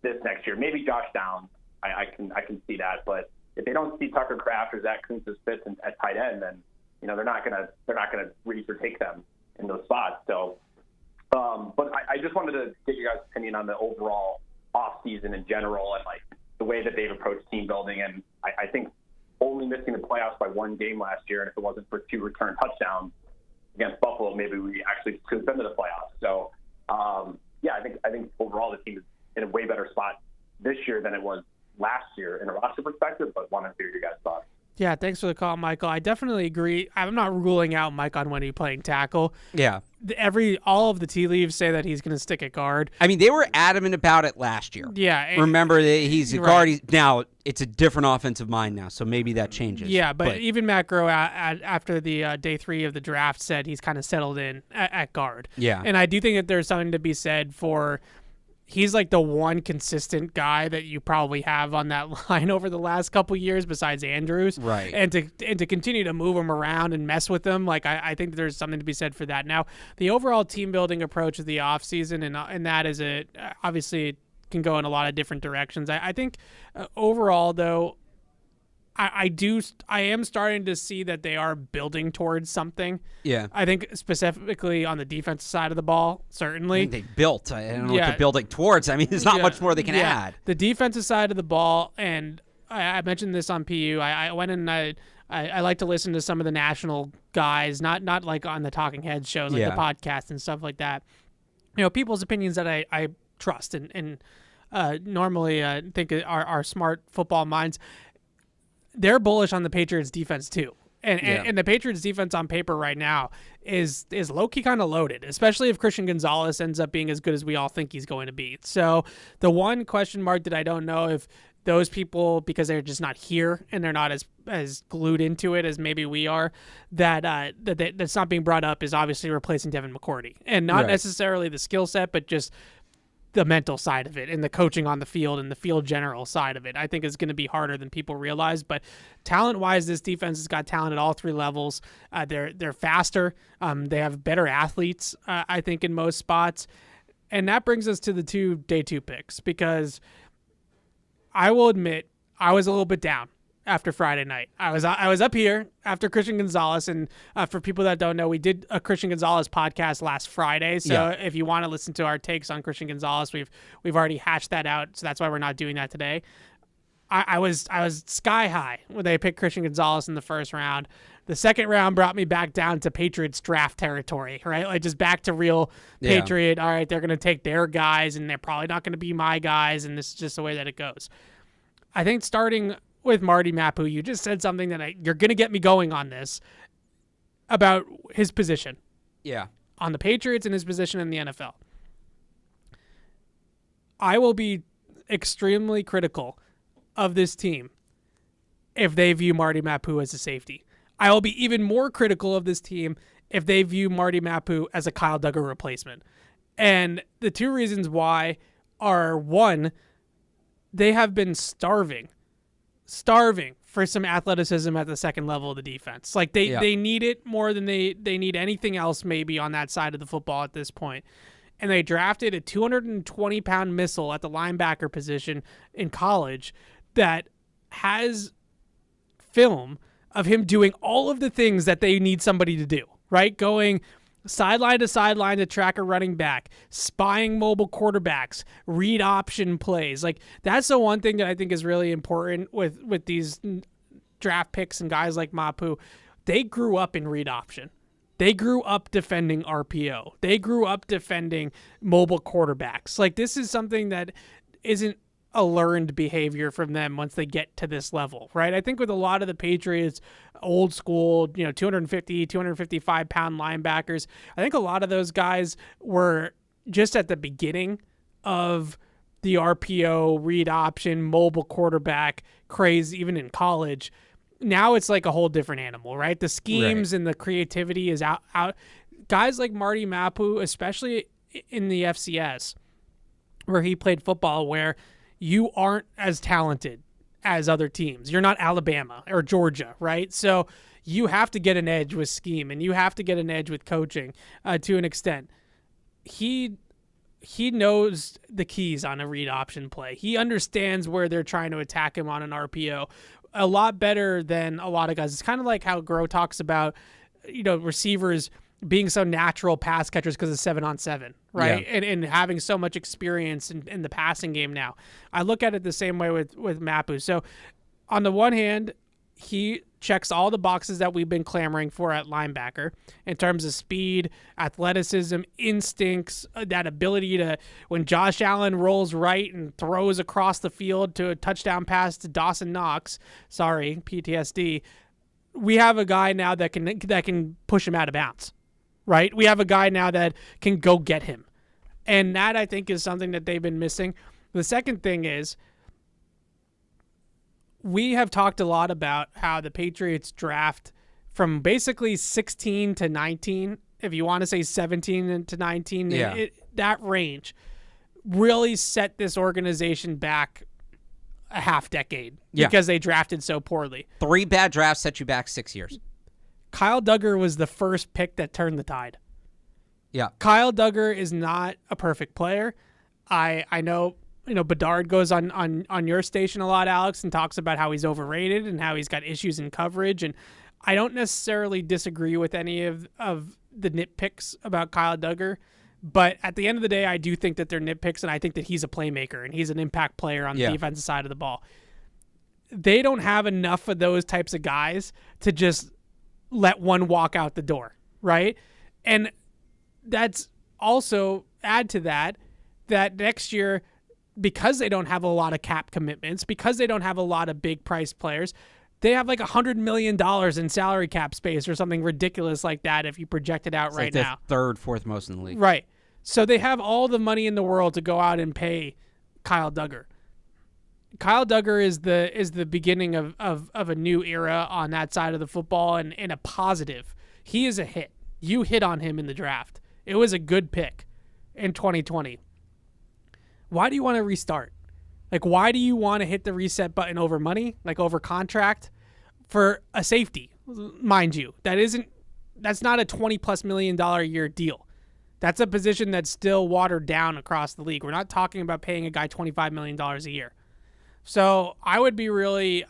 this next year. Maybe Josh Downs. I can see that, but if they don't see Tucker Kraft or Zach Kuntz fits at tight end, then they're not gonna reach or take them in those spots. So, but I just wanted to get your guys' opinion on the overall off season in general and like the way that they've approached team building. And I think only missing the playoffs by 1 game last year, and if it wasn't for 2 return touchdowns against Buffalo, maybe we actually could have been to the playoffs. So, I think overall the team is in a way better spot this year than it was last year in a roster perspective, but want to hear your guys' thoughts. Yeah, thanks for the call, Michael. I definitely agree. I'm not ruling out Mike Onwenu playing tackle. Yeah. All of the tea leaves say that he's going to stick at guard. I mean, they were adamant about it last year. Yeah. Remember that he's a guard. Now, it's a different offensive mind now, so maybe that changes. Yeah, but even Matt Groh, after the day 3 of the draft, said he's kind of settled in at guard. Yeah. And I do think that there's something to be said for he's like the one consistent guy that you probably have on that line over the last couple years besides Andrews. Right. And to continue to move him around and mess with him, like I think there's something to be said for that. Now, the overall team building approach of the offseason, and that is obviously it can go in a lot of different directions. I think overall, though, I am starting to see that they are building towards something. Yeah. I think specifically on the defensive side of the ball, certainly. They built. I don't know what they're building towards. I mean, there's not much more they can add. The defensive side of the ball, and I mentioned this on PU. I went and I like to listen to some of the national guys, not like on the Talking Heads shows, like the podcast and stuff like that. People's opinions that I trust and normally think are smart football minds. They're bullish on the Patriots defense too. And the Patriots defense on paper right now is low-key kind of loaded, especially if Christian Gonzalez ends up being as good as we all think he's going to be. So the one question mark that I don't know if those people, because they're just not here and they're not as glued into it as maybe we are, that's not being brought up is obviously replacing Devin McCourty. And not necessarily the skill set, but just the mental side of it and the coaching on the field and the field general side of it, I think is going to be harder than people realize. But talent-wise, this defense has got talent at all 3 levels. They're faster. They have better athletes, I think, in most spots. And that brings us to the day 2 picks, because I will admit I was a little bit down after Friday night. I was up here after Christian Gonzalez, and for people that don't know, we did a Christian Gonzalez podcast last Friday. So if you want to listen to our takes on Christian Gonzalez, we've already hashed that out. So that's why we're not doing that today. I was sky high when they picked Christian Gonzalez in the first round. The second round brought me back down to Patriots draft territory, right? Like just back to real Patriot. All right, they're going to take their guys, and they're probably not going to be my guys, and this is just the way that it goes. I think starting with Marty Mapu, you just said something that you're going to get me going on this about his position. Yeah. On the Patriots and his position in the NFL. I will be extremely critical of this team if they view Marty Mapu as a safety. I will be even more critical of this team if they view Marty Mapu as a Kyle Duggar replacement. And the two reasons why are, one, they have been starving for some athleticism at the second level of the defense. Like they need it more than they need anything else maybe on that side of the football at this point. And they drafted a 220-pound missile at the linebacker position in college that has film of him doing all of the things that they need somebody to do, right? Going sideline to track a running back, spying mobile quarterbacks, read option plays. Like, that's the one thing that I think is really important with these draft picks and guys like Mapu. They grew up in read option. They grew up defending RPO. They grew up defending mobile quarterbacks. Like, this is something that isn't a learned behavior from them once they get to this level, right? I think with a lot of the Patriots, old school, 250, 255-pound linebackers, I think a lot of those guys were just at the beginning of the RPO, read option, mobile quarterback craze, even in college. Now it's like a whole different animal, right? The schemes and the creativity is out. Guys like Marty Mapu, especially in the FCS, where he played football, where you aren't as talented as other teams. You're not Alabama or Georgia, right? So you have to get an edge with scheme, and you have to get an edge with coaching to an extent. He knows the keys on a read option play. He understands where they're trying to attack him on an RPO a lot better than a lot of guys. It's kind of like how Groh talks about, receivers being so natural pass catchers because of 7-on-7, right? Yeah. And having so much experience in the passing game now. I look at it the same way with Mapu. So on the one hand, he checks all the boxes that we've been clamoring for at linebacker in terms of speed, athleticism, instincts, that ability to, when Josh Allen rolls right and throws across the field to a touchdown pass to Dawson Knox, sorry, PTSD, we have a guy now that can push him out of bounds, right? We have a guy now that can go get him. And that, I think, is something that they've been missing. The second thing is, we have talked a lot about how the Patriots draft from basically 16 to 19, if you want to say 17 to 19, that range really set this organization back a half decade because they drafted so poorly. 3 bad drafts set you back 6 years. Kyle Duggar was the first pick that turned the tide. Yeah. Kyle Duggar is not a perfect player. I know, Bedard goes on your station a lot, Alex, and talks about how he's overrated and how he's got issues in coverage. And I don't necessarily disagree with any of the nitpicks about Kyle Duggar. But at the end of the day, I do think that they're nitpicks, and I think that he's a playmaker and he's an impact player on the defensive side of the ball. They don't have enough of those types of guys to just let one walk out the door, right? And that's also, add to that next year, because they don't have a lot of cap commitments, because they don't have a lot of big price players, they have like $100 million in salary cap space or something ridiculous like that if you project it out right now. Third, fourth most in the league. Right. So they have all the money in the world to go out and pay Kyle Duggar. Kyle Duggar is the beginning of a new era on that side of the football, and a positive. He is a hit. You hit on him in the draft. It was a good pick in 2020. Why do you want to restart? Like, why do you want to hit the reset button over money, like over contract, for a safety, mind you? That's not a $20+ million a year deal. That's a position that's still watered down across the league. We're not talking about paying a guy $25 million a year. So I'd be really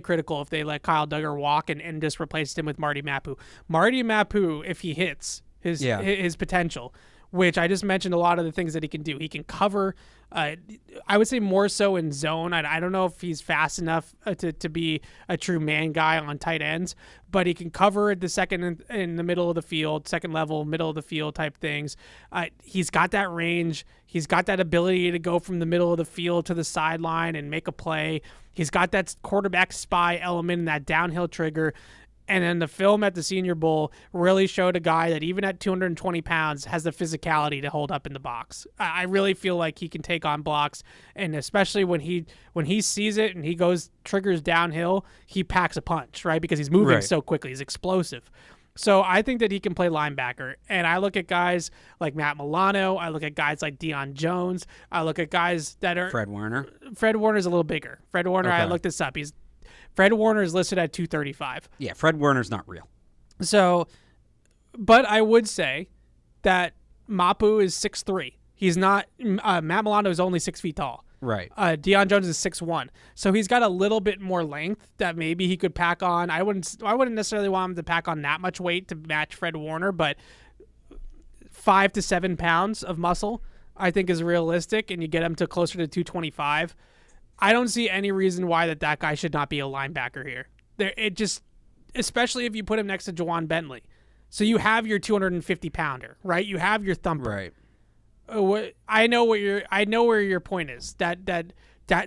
critical if they let Kyle Duggar walk and just replaced him with Marty Mapu. Marty Mapu, if he hits his potential, which I just mentioned a lot of the things that he can do. He can cover, I would say more so in zone. I don't know if he's fast enough to be a true man guy on tight ends, but he can cover the second in the middle of the field, second level, middle of the field type things. He's got that range. He's got that ability to go from the middle of the field to the sideline and make a play. He's got that quarterback spy element and that downhill trigger. And then the film at the Senior Bowl really showed a guy that even at 220 pounds has the physicality to hold up in the box. I really feel like he can take on blocks, and especially when he sees it and he triggers downhill, he packs a punch, right? Because he's moving so quickly. He's explosive. So I think that he can play linebacker. And I look at guys like Matt Milano. I look at guys like Deion Jones. I look at guys that are... Fred Warner. Fred Warner's a little bigger. Fred Warner, I looked this up. Fred Warner is listed at 235. Yeah, Fred Warner's not real. So, but I would say that Mapu is 6'3". He's not. Matt Milano is only 6 feet tall. Right. Deion Jones is 6'1". So he's got a little bit more length that maybe he could pack on. I wouldn't necessarily want him to pack on that much weight to match Fred Warner, but 5 to 7 pounds of muscle I think is realistic, and you get him to closer to 225. I don't see any reason why that guy should not be a linebacker here. Especially if you put him next to Juwan Bentley. So you have your 250-pounder, right? You have your thumper. Right. I know where your point is. That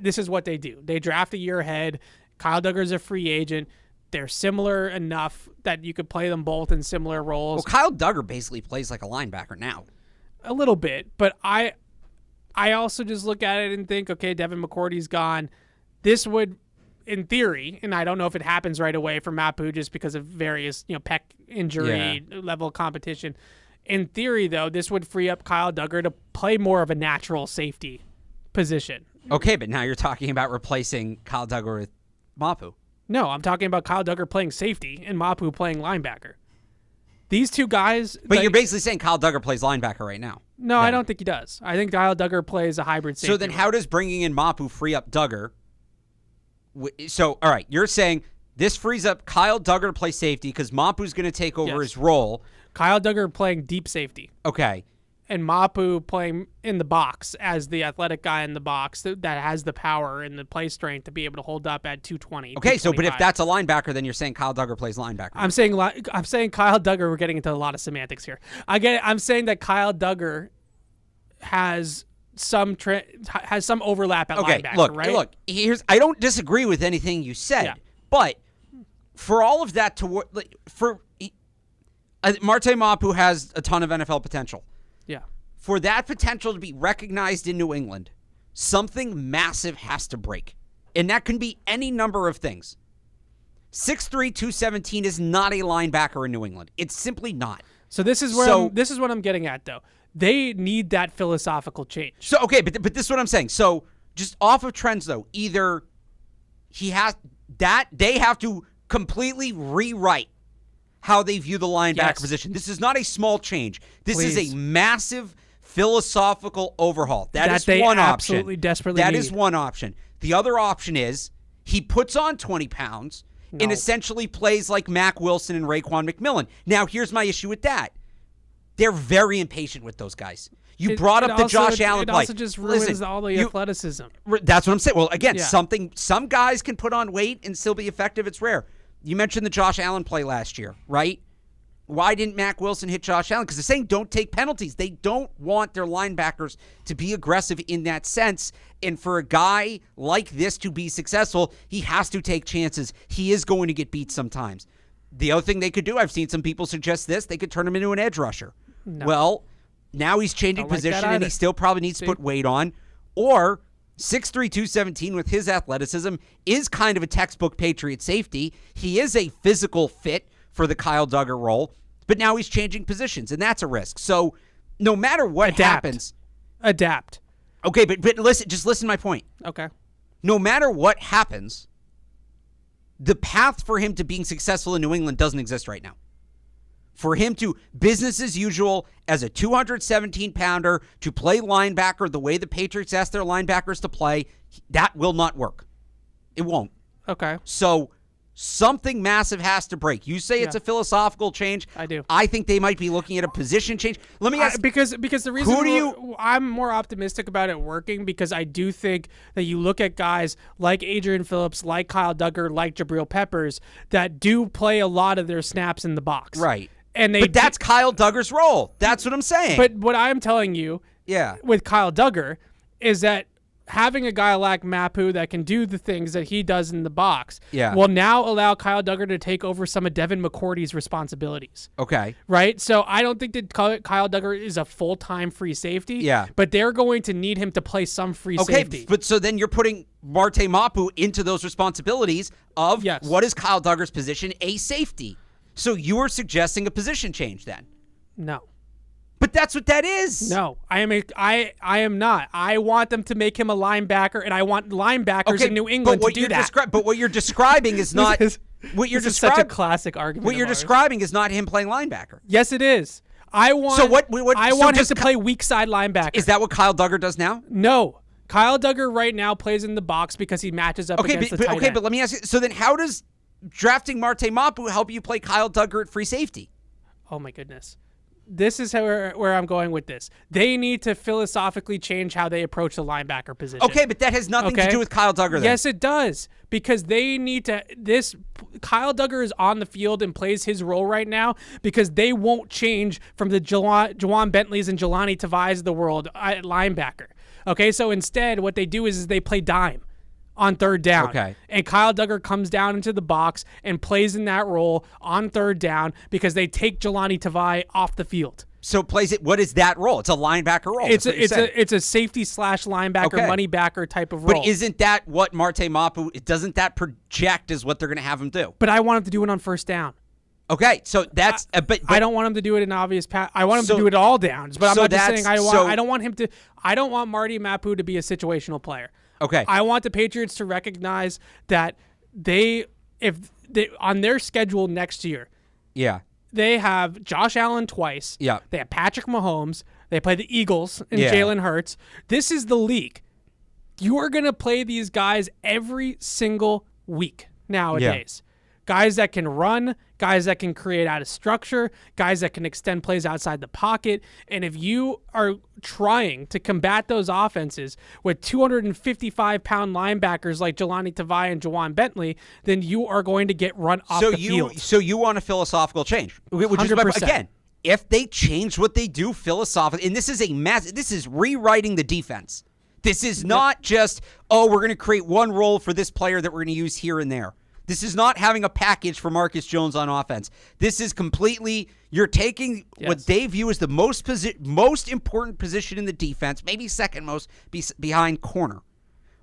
this is what they do. They draft a year ahead. Kyle Duggar's a free agent. They're similar enough that you could play them both in similar roles. Well, Kyle Duggar basically plays like a linebacker now. A little bit, but I also just look at it and think, okay, Devin McCourty's gone. This would, in theory, and I don't know if it happens right away for Mapu just because of various, pec injury level competition. In theory, though, this would free up Kyle Duggar to play more of a natural safety position. Okay, but now you're talking about replacing Kyle Duggar with Mapu. No, I'm talking about Kyle Duggar playing safety and Mapu playing linebacker. These two guys... But you're basically saying Kyle Duggar plays linebacker right now. No, I don't think he does. I think Kyle Duggar plays a hybrid safety. So then how does bringing in Mapu free up Duggar? So, all right, you're saying this frees up Kyle Duggar to play safety because Mapu's going to take over his role. Kyle Duggar playing deep safety. Okay. And Mapu playing in the box as the athletic guy in the box that has the power and the play strength to be able to hold up at 220. Okay, so but if that's a linebacker, then you're saying Kyle Duggar plays linebacker. I'm saying Kyle Duggar. We're getting into a lot of semantics here. I get it. I'm saying that Kyle Duggar has some overlap at linebacker. Look. I don't disagree with anything you said, but for all of that Marte Mapu has a ton of NFL potential. Yeah. For that potential to be recognized in New England, something massive has to break. And that can be any number of things. 6'3", 217 is not a linebacker in New England. It's simply not. So this is what I'm getting at, though. They need that philosophical change. So, okay, but this is what I'm saying. So just off of trends, though, either they have to completely rewrite how they view the linebacker position. This is not a small change. This is a massive philosophical overhaul. That is one option. Absolutely desperately That need. is one option. The other option is he puts on 20 pounds and essentially plays like Mack Wilson and Raekwon McMillan. Now, here's my issue with that. They're very impatient with those guys. You brought up the Josh Allen play. It also just ruins all the athleticism. That's what I'm saying. Well, again, some guys can put on weight and still be effective. It's rare. You mentioned the Josh Allen play last year, right? Why didn't Mack Wilson hit Josh Allen? Because they're saying don't take penalties. They don't want their linebackers to be aggressive in that sense. And for a guy like this to be successful, he has to take chances. He is going to get beat sometimes. The other thing they could do, I've seen some people suggest this, they could turn him into an edge rusher. No. Well, now he's changing position and he still probably needs to put weight on. Or 6'3", 217 with his athleticism is kind of a textbook Patriot safety. He is a physical fit for the Kyle Duggar role, but now he's changing positions, and that's a risk. So no matter what happens... Adapt. Okay, but listen to my point. Okay. No matter what happens, the path for him to being successful in New England doesn't exist right now. For him to business as usual as a 217-pounder to play linebacker the way the Patriots ask their linebackers to play, that will not work. It won't. Okay. So something massive has to break. You say it's a philosophical change. I do. I think they might be looking at a position change. Let me ask because the reason I'm more optimistic about it working because I do think that you look at guys like Adrian Phillips, like Kyle Duggar, like Jabril Peppers that do play a lot of their snaps in the box. Right. But that's Kyle Duggar's role. That's what I'm saying. But what I'm telling you with Kyle Duggar is that having a guy like Mapu that can do the things that he does in the box Yeah. will now allow Kyle Duggar to take over some of Devin McCourty's responsibilities. Okay. Right? So I don't think that Kyle Duggar is a full-time free safety. Yeah. But they're going to need him to play some free safety. Okay, but so then you're putting Marte Mapu into those responsibilities of what is Kyle Duggar's position? A safety. So you are suggesting a position change then? No. But that's what that is. No, I am not. I want them to make him a linebacker, and I want linebackers in New England to do that. But what you're describing is not what you're this describing. is such a classic argument. What you're describing is not him playing linebacker. Yes, it is. I want. So what? I want him to play weak side linebacker. Is that what Kyle Duggar does now? No, Kyle Duggar right now plays in the box because he matches up against the tight end. But let me ask you. So then, how does drafting Marte Mapu help you play Kyle Duggar at free safety? Oh my goodness. This is where I'm going with this. They need to philosophically change how they approach the linebacker position. Okay, but that has nothing to do with Kyle Duggar then. Yes, it does. Because they need to Kyle Duggar is on the field and plays his role right now because they won't change from the Jawan Bentleys and Jelani Tavais of the world at linebacker. Okay, so instead what they do is they play dime on third down. Okay. And Kyle Duggar comes down into the box and plays in that role on third down because they take Jelani Tavai off the field. So plays it. What is that role? It's a linebacker role. It's a safety / linebacker, money backer type of role. But isn't that what Marte Mapu? Doesn't that project as what they're going to have him do? But I want him to do it on first down. Okay, so that's but I don't want him to do it in obvious pass. I want him to do it all downs. But I'm not just saying I don't want him to. I don't want Marty Mapu to be a situational player. Okay. I want the Patriots to recognize that if they on their schedule next year, they have Josh Allen twice. Yeah. They have Patrick Mahomes. They play the Eagles and Yeah. Jalen Hurts. This is the league. You are going to play these guys every single week nowadays. Guys that can run, guys that can create out of structure, guys that can extend plays outside the pocket. And if you are trying to combat those offenses with 255-pound linebackers like Jelani Tavai and Jawan Bentley, then you are going to get run off the field. So you want a philosophical change, which 100%. is, again, if they change what they do philosophically, and this is rewriting the defense. This is not just, we're going to create one role for this player that we're going to use here and there. This is not having a package for Marcus Jones on offense. This is completely, you're taking what they view as the most important position in the defense, maybe second most behind corner.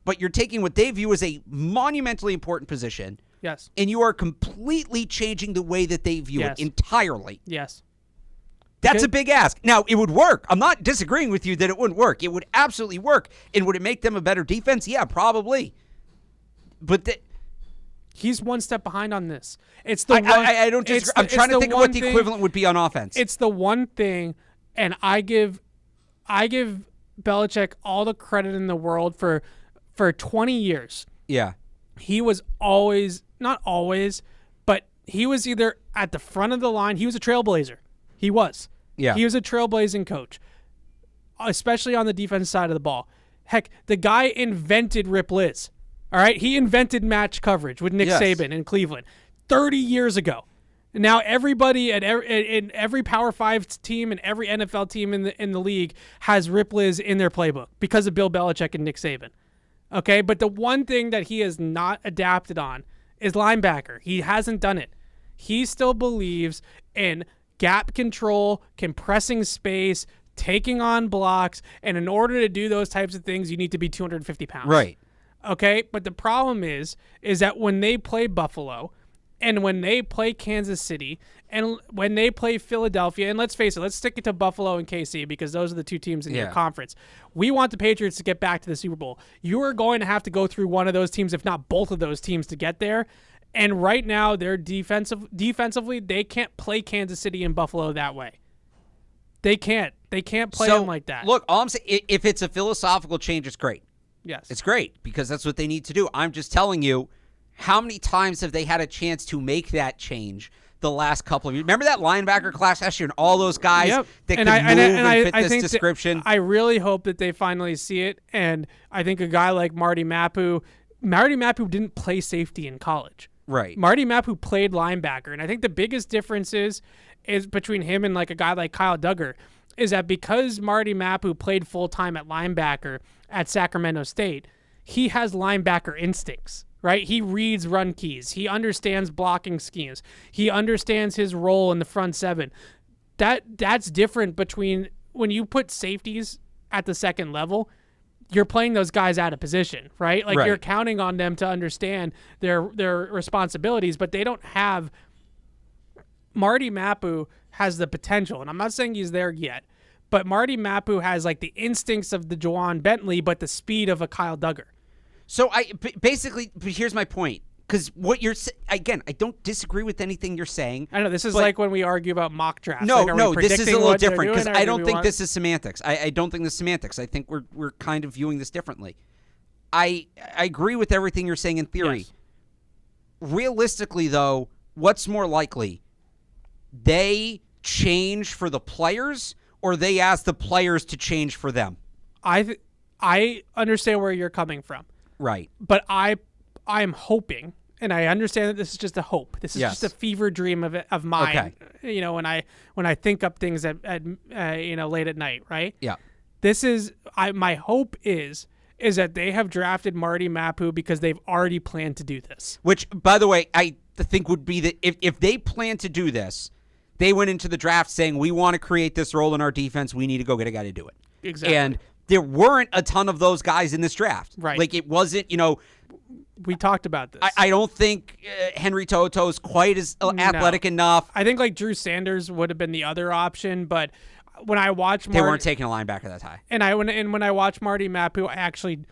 But you're taking what they view as a monumentally important position. Yes. And you are completely changing the way that they view it entirely. Yes. That's a big ask. Now, it would work. I'm not disagreeing with you that it wouldn't work. It would absolutely work. And would it make them a better defense? Yeah, probably. But he's one step behind on this. It's the I don't disagree. I'm trying to think of what the equivalent would be on offense. It's the one thing, and I give Belichick all the credit in the world for 20 years. Yeah. He was always, not always, but he was either at the front of the line. He was a trailblazer. He was. Yeah. He was a trailblazing coach, especially on the defense side of the ball. Heck, the guy invented Rip Liz. All right? He invented match coverage with Nick Saban in Cleveland 30 years ago. And now everybody in every Power 5 team and every NFL team in the league has Rip Liz in their playbook because of Bill Belichick and Nick Saban. Okay? But the one thing that he has not adapted on is linebacker. He hasn't done it. He still believes in gap control, compressing space, taking on blocks, and in order to do those types of things, you need to be 250 pounds. Right. Okay, but the problem is that when they play Buffalo and when they play Kansas City and when they play Philadelphia, and let's face it, let's stick it to Buffalo and KC because those are the two teams in your conference. We want the Patriots to get back to the Super Bowl. You are going to have to go through one of those teams, if not both of those teams, to get there. And right now, they're defensively, they can't play Kansas City and Buffalo that way. They can't. They can't play them like that. Look, all I'm saying, if it's a philosophical change, it's great. Yes. It's great because that's what they need to do. I'm just telling you, how many times have they had a chance to make that change the last couple of years? Remember that linebacker class last year and all those guys that could move and fit this description? I really hope that they finally see it, and I think a guy like Marty Mapu didn't play safety in college. Right. Marty Mapu played linebacker, and I think the biggest difference is between him and like a guy like Kyle Duggar is that because Marty Mapu played full-time at linebacker, at Sacramento State, he has linebacker instincts, right? He reads run keys. He understands blocking schemes. He understands his role in the front seven. That's different between when you put safeties at the second level, you're playing those guys out of position, right? Like you're counting on them to understand their responsibilities, but they don't have. Marty Mapu has the potential, and I'm not saying he's there yet, but Marty Mapu has like the instincts of the Juwan Bentley, but the speed of a Kyle Duggar. So basically, here's my point. Because what you're again, I don't disagree with anything you're saying. I know this is like when we argue about mock drafts. No, like, this is a little different because I don't think this is semantics. I don't think this is semantics. I think we're kind of viewing this differently. I agree with everything you're saying in theory. Yes. Realistically, though, what's more likely? They change for the players, or they ask the players to change for them? I understand where you're coming from. Right. But I'm hoping, and I understand that this is just a hope. This is just a fever dream of mine. Okay. You know, when I think up things at late at night, right? Yeah. This is my hope is that they have drafted Marty Mapu because they've already planned to do this. Which, by the way, I think would be that if they plan to do this, they went into the draft saying, we want to create this role in our defense. We need to go get a guy to do it. Exactly. And there weren't a ton of those guys in this draft. Right. Like, it wasn't, we talked about this. I don't think Henry Toto is quite as athletic enough. I think like Drew Sanders would have been the other option, but when I watched they weren't taking a linebacker that high. And when I watch Marty Mapu, I actually,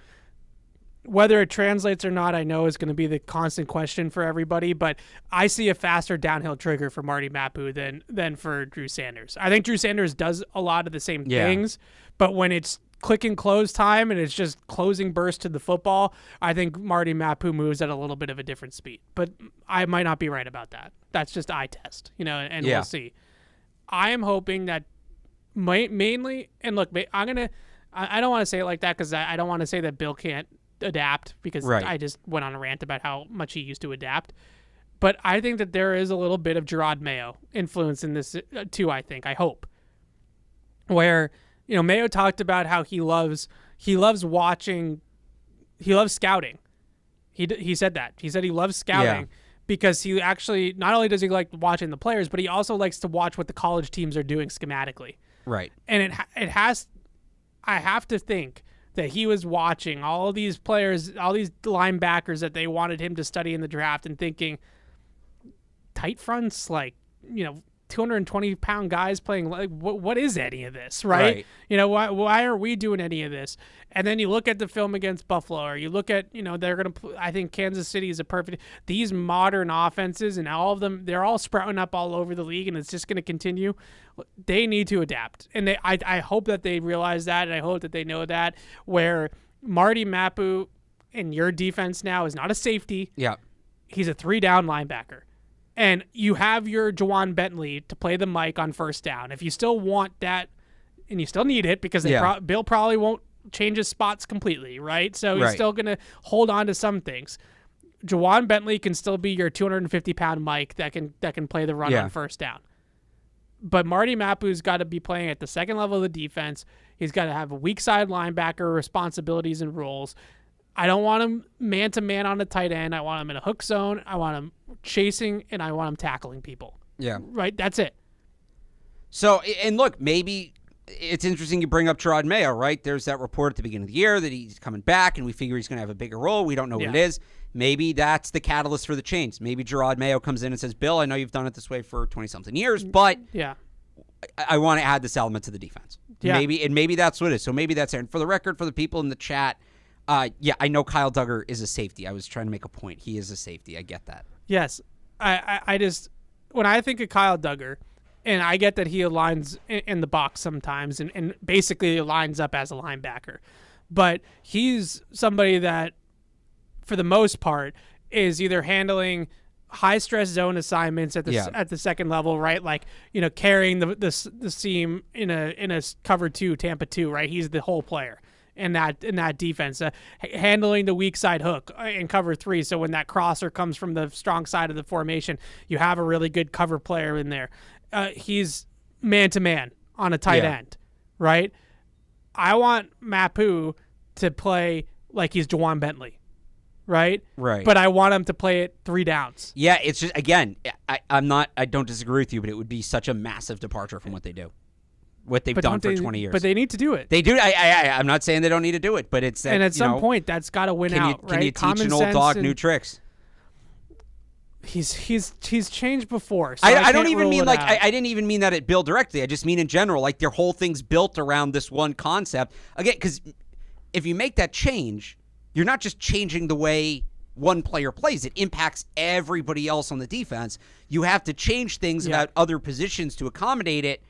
whether it translates or not, I know is going to be the constant question for everybody, but I see a faster downhill trigger for Marty Mapu than for Drew Sanders. I think Drew Sanders does a lot of the same things, but when it's click and close time and it's just closing burst to the football, I think Marty Mapu moves at a little bit of a different speed. But I might not be right about that. That's just eye test, and we'll see. I am hoping that mainly, and look, I don't want to say it like that because I don't want to say that Bill can't adapt because I just went on a rant about how much he used to adapt. But I think that there is a little bit of Gerard Mayo influence in this too, I hope. Where, Mayo talked about how he loves watching, he loves scouting. He said that. He said he loves scouting because he actually, not only does he like watching the players, but he also likes to watch what the college teams are doing schematically. Right. And I have to think that he was watching all of these players, all these linebackers that they wanted him to study in the draft and thinking, tight fronts, 220-pound guys playing, like, what is any of this, right? Why are we doing any of this? And then you look at the film against Buffalo, or you look at, they're going to, I think Kansas City is a perfect, these modern offenses, and all of them, they're all sprouting up all over the league, and it's just going to continue. They need to adapt. And I hope that they realize that, and I hope that they know that, where Marty Mapu in your defense now is not a safety. Yeah. He's a 3-down linebacker. And you have your Juwan Bentley to play the mic on first down. If you still want that, and you still need it because Bill probably won't change his spots completely, right? So he's still going to hold on to some things. Juwan Bentley can still be your 250-pound mic that can play the run on first down. But Marty Mapu's got to be playing at the second level of the defense. He's got to have a weak side linebacker responsibilities and roles. I don't want him man-to-man on a tight end. I want him in a hook zone. I want him chasing, and I want him tackling people. Yeah. Right? That's it. So, and look, maybe it's interesting you bring up Gerard Mayo, right? There's that report at the beginning of the year that he's coming back, and we figure he's going to have a bigger role. We don't know what it is. Maybe that's the catalyst for the change. Maybe Gerard Mayo comes in and says, Bill, I know you've done it this way for 20-something years, but I want to add this element to the defense. Yeah. Maybe that's what it is. So maybe that's it. And for the record, for the people in the chat, I know Kyle Duggar is a safety. I was trying to make a point. He is a safety. I get that. Yes. I just, when I think of Kyle Duggar, and I get that he aligns in the box sometimes and basically lines up as a linebacker, but he's somebody that, for the most part, is either handling high-stress zone assignments at the second level, right? Like, carrying the seam in a cover 2, Tampa 2, right? He's the whole player in that defense, handling the weak side hook in cover 3. So when that crosser comes from the strong side of the formation, you have a really good cover player in there. He's man-to-man on a tight end, right? I want Mapu to play like he's Juwan Bentley, right? Right. But I want him to play it 3 downs. Yeah, it's just, again, I don't disagree with you, but it would be such a massive departure from what they do. What they've done for 20 years. But they need to do it. They do. I'm not saying they don't need to do it, but it's that, and at some point, that's got to win out, right? Can you teach an old dog new tricks? He's changed before. So I don't even mean I didn't even mean that at Bill directly. I just mean in general, like their whole thing's built around this one concept. Again, because if you make that change, you're not just changing the way one player plays. It impacts everybody else on the defense. You have to change things about other positions to accommodate it.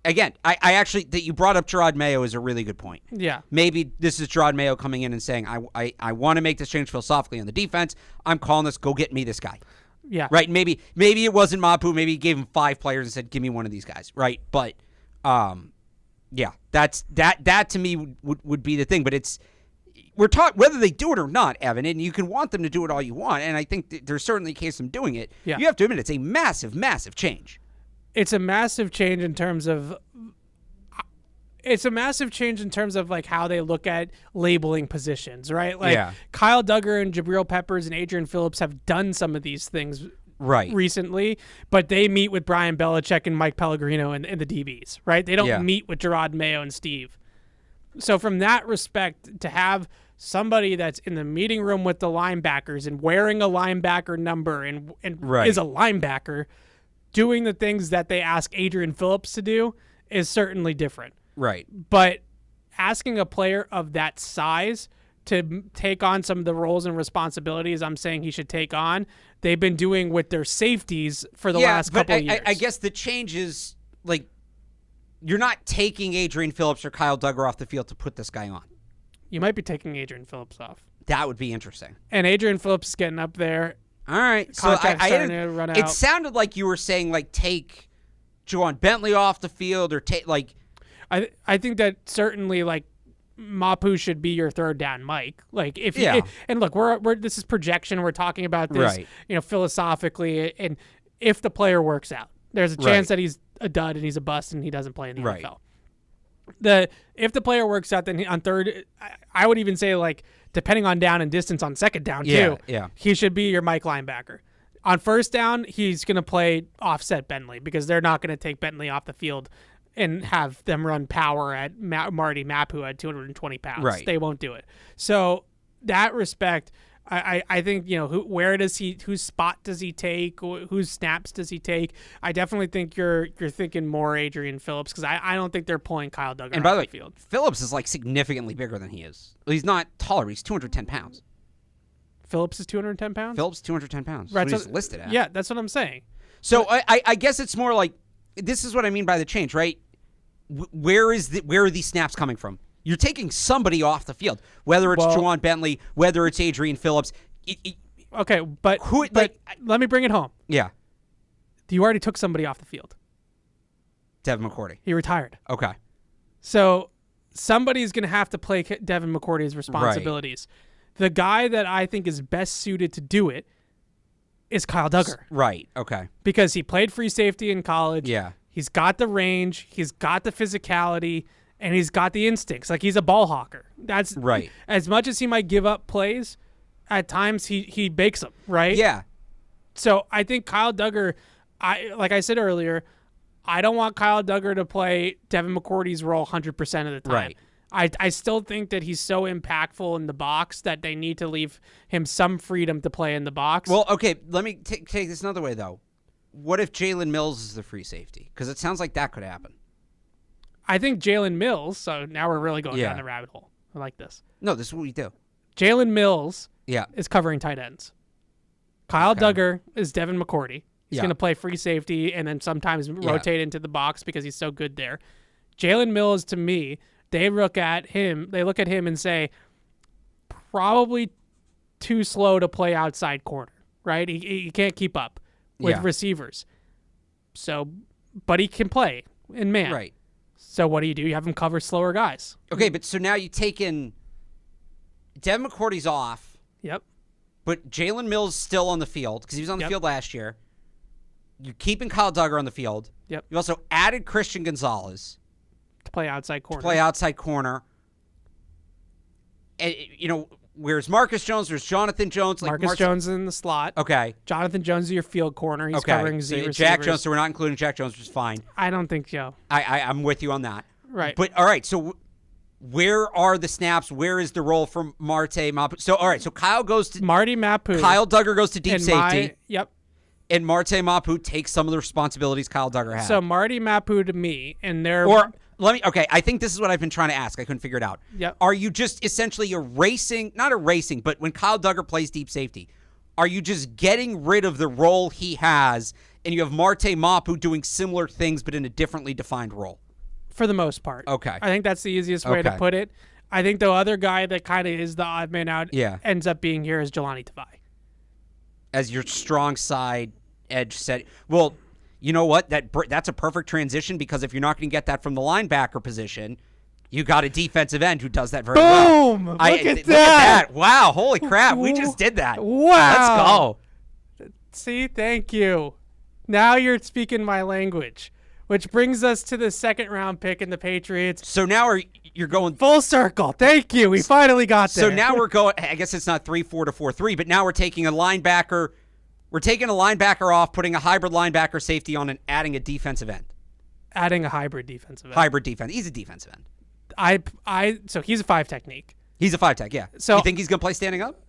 Again, I actually, that you brought up Gerard Mayo is a really good point. Yeah. Maybe this is Gerard Mayo coming in and saying, I want to make this change philosophically on the defense. I'm calling this, go get me this guy. Yeah. Right? Maybe it wasn't Mapu. Maybe he gave him 5 players and said, give me one of these guys. Right? But, yeah, that to me would be the thing. But we're talking whether they do it or not, Evan, and you can want them to do it all you want. And I think there's certainly a case of them doing it. Yeah. You have to admit it's a massive, massive change. It's a massive change in terms of like how they look at labeling positions, right? Like Kyle Duggar and Jabril Peppers and Adrian Phillips have done some of these things recently, but they meet with Brian Belichick and Mike Pellegrino and the DBs, right? They don't meet with Gerard Mayo and Steve. So from that respect, to have somebody that's in the meeting room with the linebackers and wearing a linebacker number and is a linebacker doing the things that they ask Adrian Phillips to do is certainly different. Right. But asking a player of that size to take on some of the roles and responsibilities I'm saying he should take on, they've been doing with their safeties for the last couple of years. I guess the change is, like, you're not taking Adrian Phillips or Kyle Duggar off the field to put this guy on. You might be taking Adrian Phillips off. That would be interesting. And Adrian Phillips is getting up there. All right. So starting to run out. It sounded like you were saying, like, take Juwan Bentley off the field or take, like... I think that certainly, like, Mapu should be your third down Mike. Like, if you, and look, we're this is projection. We're talking about this, philosophically, and if the player works out, there's a chance that he's a dud and he's a bust and he doesn't play in the NFL. If the player works out, then on third, I would even say, like, depending on down and distance on second down too, he should be your Mike linebacker. On first down, he's going to play offset Bentley because they're not going to take Bentley off the field and have them run power at Marty Mapu at 220 pounds. Right. They won't do it. So that respect, I think, whose spot does he take? Whose snaps does he take? I definitely think you're thinking more Adrian Phillips because I don't think they're pulling Kyle Duggar and by off the way, field. Phillips is like significantly bigger than he is. He's not taller. He's 210 pounds. Phillips is 210 pounds? Phillips 210 pounds. Right, That's what he's listed at. Yeah, that's what I'm saying. So I guess it's more like, this is what I mean by the change, right? Where are these snaps coming from? You're taking somebody off the field, whether it's Juwan Bentley, whether it's Adrian Phillips. Okay, but let me bring it home. Yeah. You already took somebody off the field. Devin McCourty. He retired. Okay. So somebody's going to have to play Devin McCourty's responsibilities. Right. The guy that I think is best suited to do it is Kyle Duggar. Right, okay. Because he played free safety in college. Yeah. He's got the range, he's got the physicality, and he's got the instincts. Like, he's a ball hawker. That's right. As much as he might give up plays, at times he bakes them, right? Yeah. So I think Kyle Duggar, like I said earlier, I don't want Kyle Duggar to play Devin McCourty's role 100% of the time. Right. I still think that he's so impactful in the box that they need to leave him some freedom to play in the box. Well, okay, let me take this another way, though. What if Jalen Mills is the free safety? Because it sounds like that could happen. I think Jalen Mills, so now we're really going down the rabbit hole. I like this. No, this is what we do. Jalen Mills is covering tight ends. Kyle Duggar is Devin McCourty. He's going to play free safety and then sometimes rotate into the box because he's so good there. Jalen Mills, to me, they look at him and say, probably too slow to play outside corner, right? He can't keep up with receivers. So, but he can play in man. Right. So what do? You have him cover slower guys. Okay, but so now you take in Devin McCourty's off. Yep. But Jalen Mills still on the field because he was on the field last year. You're keeping Kyle Duggar on the field. Yep. You also added Christian Gonzalez to play outside corner. where's Marcus Jones? There's Jonathan Jones. Marcus Jones in the slot. Okay. Jonathan Jones is your field corner. He's covering Z receivers. Jack Jones, so we're not including Jack Jones, which is fine. I don't think so. I'm with you on that. Right. But, all right, so where are the snaps? Where is the role from Marte Mapu? So, all right, so Kyle goes to... Marty Mapu. Kyle Duggar goes to deep safety. Yep. And Marte Mapu takes some of the responsibilities Kyle Duggar had. So Marty Mapu to me, and they're... I think this is what I've been trying to ask. I couldn't figure it out. Yep. Are you just essentially not erasing, but when Kyle Duggar plays deep safety, are you just getting rid of the role he has, and you have Marte Mapu doing similar things but in a differently defined role? For the most part. Okay. I think that's the easiest way to put it. I think the other guy that kind of is the odd man out ends up being here is Jelani Tavai. As your strong side edge set. Well, you know what? That's a perfect transition, because if you're not going to get that from the linebacker position, you got a defensive end who does that very well. Boom! Look at that. Wow, holy crap. We just did that. Wow. Let's go. See, thank you. Now you're speaking my language, which brings us to the second-round pick in the Patriots. So now you're going... Full circle. Thank you. We finally got there. So now we're going... I guess it's not 3-4 to 4-3, but now we're taking a linebacker... We're taking a linebacker off, putting a hybrid linebacker safety on, and adding a defensive end. Adding a hybrid defensive end. Hybrid defense. He's a defensive end. So he's a 5 technique. He's a 5 tech, yeah. So you think he's going to play standing up?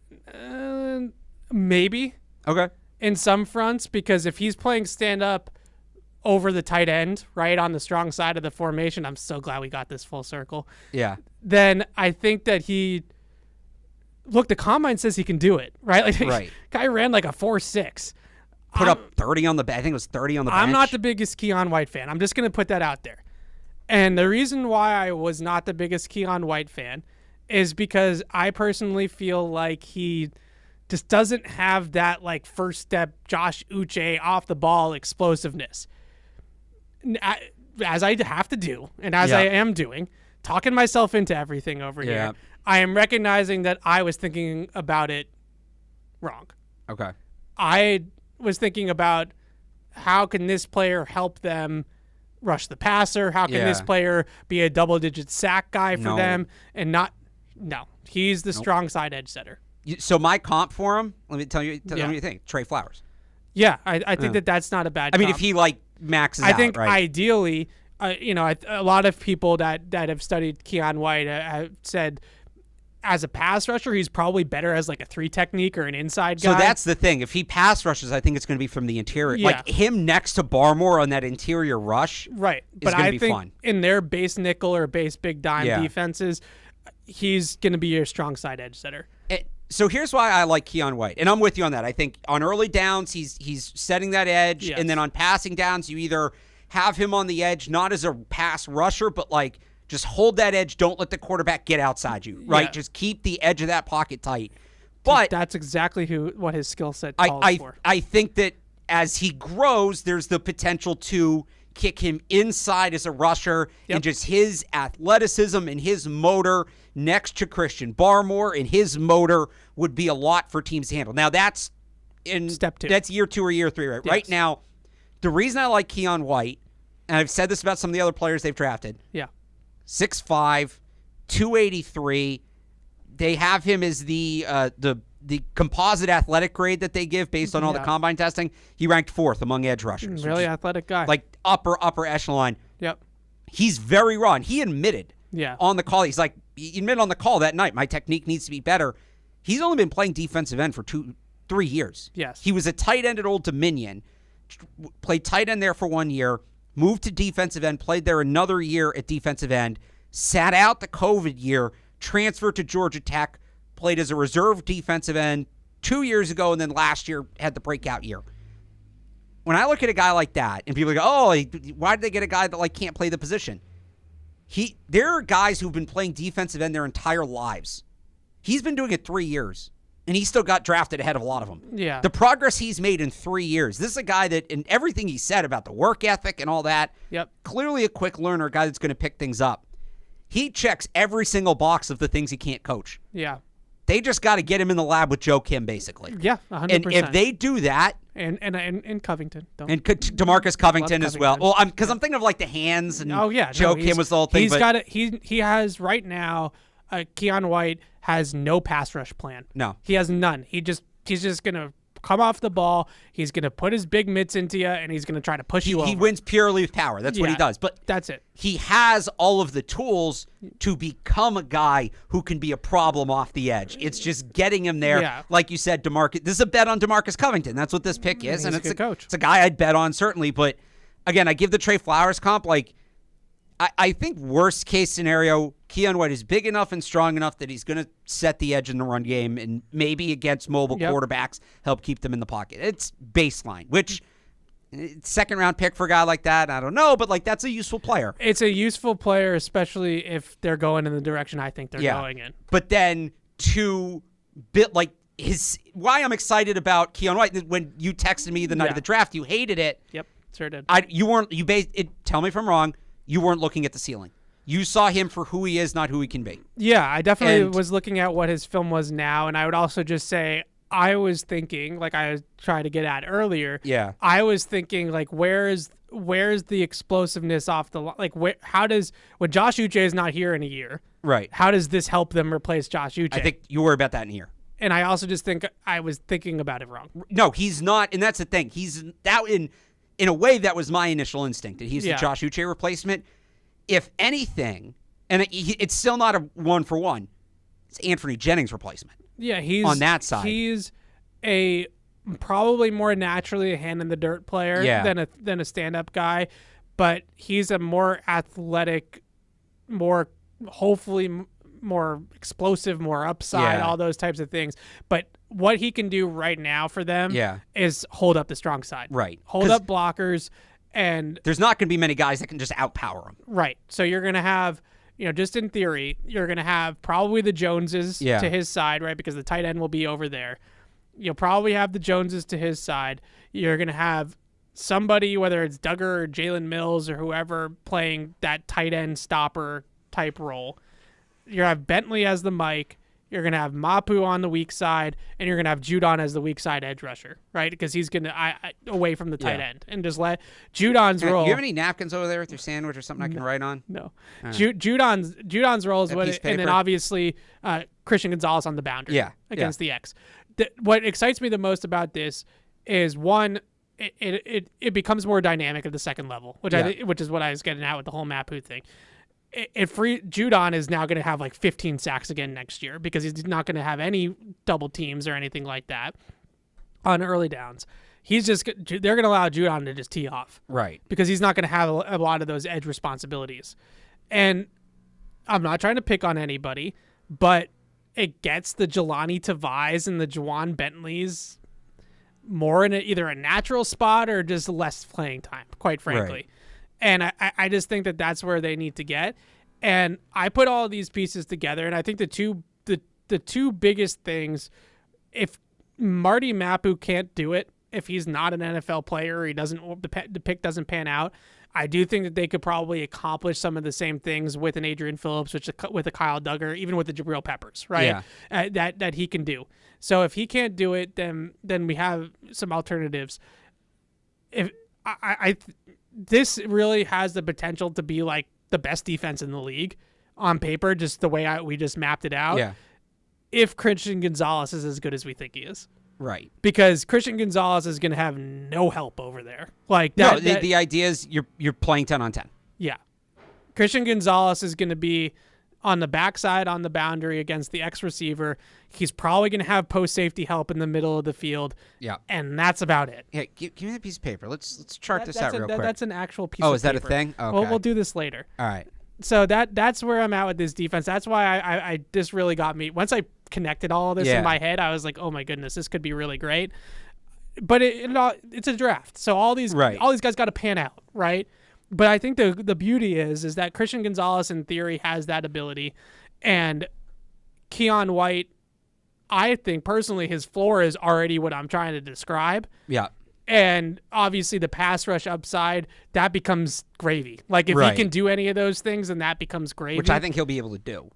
Maybe. Okay. In some fronts, because if he's playing stand up over the tight end, right, on the strong side of the formation, I'm so glad we got this full circle. Yeah. Then I think that look, the combine says he can do it, right? Right. Guy ran like a 4.6. Put up 30 on the bench. I think it was 30 on the bench. I'm not the biggest Keon White fan. I'm just going to put that out there. And the reason why I was not the biggest Keon White fan is because I personally feel like he just doesn't have that like first step Josh Uche off the ball explosiveness. As I have to do, and as I am doing, talking myself into everything over here, I am recognizing that I was thinking about it wrong. Okay. I was thinking about how can this player help them rush the passer? How can this player be a double-digit sack guy for them? And he's the strong side edge setter. So my comp for him, let me tell you what you think. Trey Flowers. Yeah, I think that's not a bad comp. I mean, if he maxes out, I think right? Ideally, a lot of people that have studied Keon White have said, as a pass rusher, he's probably better as like a 3 technique or an inside guy. So that's the thing. If he pass rushes, I think it's going to be from the interior. Yeah. Like him next to Barmore on that interior rush, right? But I think fun. In their base nickel or base big dime defenses, he's going to be your strong side edge setter. So here's why I like Keon White, and I'm with you on that. I think on early downs, he's setting that edge, and then on passing downs, you either have him on the edge, not as a pass rusher, but like just hold that edge. Don't let the quarterback get outside you, right? Yeah. Just keep the edge of that pocket tight. But that's exactly what his skill set calls for. I think that as he grows, there's the potential to kick him inside as a rusher, and just his athleticism and his motor next to Christian Barmore and his motor would be a lot for teams to handle. Now that's in step 2. That's year 2 or year 3, right? Yes. Right now, the reason I like Keon White, and I've said this about some of the other players they've drafted. Yeah. 6'5", 283. They have him as the composite athletic grade that they give based on all the combine testing. He ranked 4th among edge rushers. Really athletic guy. Like upper echelon. Yep. He's very raw. And he admitted on the call. He admitted on the call that night, my technique needs to be better. He's only been playing defensive end for 3 years. Yes. He was a tight end at Old Dominion, played tight end there for 1 year, moved to defensive end, played there another year at defensive end, sat out the COVID year, transferred to Georgia Tech, played as a reserve defensive end 2 years ago, and then last year had the breakout year. When I look at a guy like that, and people go, why did they get a guy that can't play the position? There are guys who've been playing defensive end their entire lives. He's been doing it 3 years, and he still got drafted ahead of a lot of them. Yeah. The progress he's made in 3 years. This is a guy that, in everything he said about the work ethic and all that, clearly a quick learner, a guy that's going to pick things up. He checks every single box of the things he can't coach. Yeah. They just got to get him in the lab with Joe Kim, basically. Yeah, 100%. And if they do that... And Covington. And DeMarcus Covington as well. Well, because I'm thinking of the hands and Joe Kim was the whole thing. He has right now, Keon White has no pass rush plan. No. He has none. He's just going to come off the ball. He's going to put his big mitts into you, and he's going to try to push you over. He wins purely with power. That's what he does. But that's it. He has all of the tools to become a guy who can be a problem off the edge. It's just getting him there. Yeah. Like you said, DeMarcus. This is a bet on DeMarcus Covington. That's what this pick is. And it's a coach. It's a guy I'd bet on, certainly. But, again, I give the Trey Flowers comp. Like, I think worst case scenario, Keon White is big enough and strong enough that he's going to set the edge in the run game and maybe against mobile quarterbacks help keep them in the pocket. It's baseline, which second-round pick for a guy like that, I don't know, but like that's a useful player. It's a useful player, especially if they're going in the direction I think they're going in. But then why I'm excited about Keon White, when you texted me the night of the draft, you hated it. Yep, sure did. Tell me if I'm wrong. You weren't looking at the ceiling. You saw him for who he is, not who he can be. Yeah, I definitely was looking at what his film was now, and I would also just say I was thinking, like I was trying to get at earlier. Yeah, I was thinking like, where's the explosiveness off the like? When Josh Uche is not here in a year, right? How does this help them replace Josh Uche? I think you worry about that in a year. And I also just think I was thinking about it wrong. No, he's not, and that's the thing. He's that in a way, that was my initial instinct, that he's the Josh Uche replacement. If anything, and it's still not a one-for-one, it's Anthony Jennings' replacement. Yeah, he's on that side. He's a probably more naturally a hand-in-the-dirt player than a stand-up guy, but he's a more athletic, hopefully more explosive, more upside, all those types of things. But what he can do right now for them is hold up the strong side. Right. Hold up blockers, and there's not going to be many guys that can just outpower him. Right. So you're going to have, just in theory, you're going to have probably the Joneses to his side, right? Because the tight end will be over there. You'll probably have the Joneses to his side. You're going to have somebody, whether it's Duggar or Jalen Mills or whoever, playing that tight end stopper type role. You're going to have Bentley as the Mike. You're going to have Mapu on the weak side, and you're going to have Judon as the weak side edge rusher, right? Because he's going to away from the tight end and just let Judon's role. Do you have any napkins over there with your sandwich or something I can write on? No. Judon's role is and then obviously Christian Gonzalez on the boundary against the X. What excites me the most about this is, one, it becomes more dynamic at the second level, which is what I was getting at with the whole Mapu thing. Judon is now going to have like 15 sacks again next year because he's not going to have any double teams or anything like that on early downs. They're going to allow Judon to just tee off, right? Because he's not going to have a lot of those edge responsibilities. And I'm not trying to pick on anybody, but it gets the Jelani Tavais and the Juwan Bentleys more in either a natural spot or just less playing time, quite frankly. Right. And I just think that that's where they need to get. And I put all of these pieces together, and I think the two biggest things, if Marty Mapu can't do it, if he's not an NFL player, the pick doesn't pan out, I do think that they could probably accomplish some of the same things with an Adrian Phillips, with a Kyle Duggar, even with the Jabril Peppers, right? Yeah. That he can do. So if he can't do it, then we have some alternatives. If this really has the potential to be like the best defense in the league on paper, just the way we just mapped it out. Yeah. If Christian Gonzalez is as good as we think he is. Right. Because Christian Gonzalez is going to have no help over there. Like that. No, the idea is you're playing 10 on 10. Yeah. Christian Gonzalez is going to be on the backside on the boundary against the X receiver. He's probably going to have post safety help in the middle of the field. Yeah. And that's about it. Yeah, give me that piece of paper. Let's chart this out real quick. That's an actual piece of paper. Oh, is that a thing? Okay. We'll do this later. All right. So that's where I'm at with this defense. That's why I this really got me. Once I connected all of this in my head, I was like, oh my goodness, this could be really great. But it's a draft, so all these guys got to pan out, right? But I think the beauty is that Christian Gonzalez in theory has that ability, and Keon White, I think personally his floor is already what I'm trying to describe. Yeah. And obviously the pass rush upside, that becomes gravy. Like if he can do any of those things, then that becomes gravy. Which I think he'll be able to do.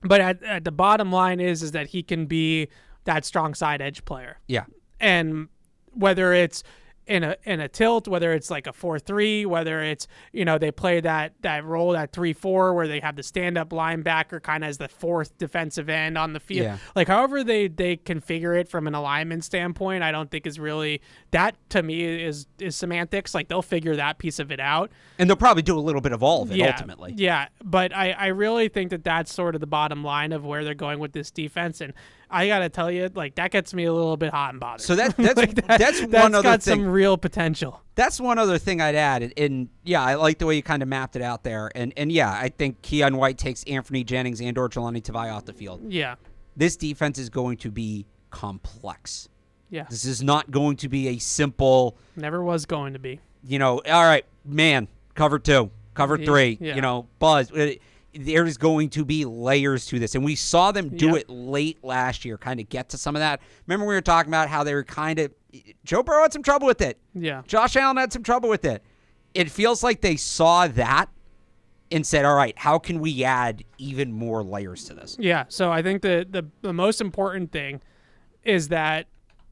But at the bottom line is that he can be that strong side edge player. Yeah. And whether it's in a tilt, whether it's like a 4-3, whether it's, they play that role, that 3-4, where they have the stand-up linebacker kind of as the fourth defensive end on the field. Yeah. Like, however they configure it from an alignment standpoint, I don't think is really, that to me is semantics. Like, they'll figure that piece of it out. And they'll probably do a little bit of all of it ultimately. Yeah, but I really think that that's sort of the bottom line of where they're going with this defense. And I got to tell you, like, that gets me a little bit hot and bothered. So that's like that's one other got thing. Some real potential. That's one other thing I'd add. And yeah, I like the way you kind of mapped it out there. And yeah, I think Keon White takes Anthony Jennings and or Jelani Tavai off the field. Yeah. This defense is going to be complex. Yeah. This is not going to be a simple. Never was going to be. All right, man, cover 2, cover 3, yeah. Buzz. There's going to be layers to this. And we saw them do it late last year, kind of get to some of that. Remember we were talking about how they were kind of – Joe Burrow had some trouble with it. Yeah. Josh Allen had some trouble with it. It feels like they saw that and said, all right, how can we add even more layers to this? Yeah, so I think the most important thing is that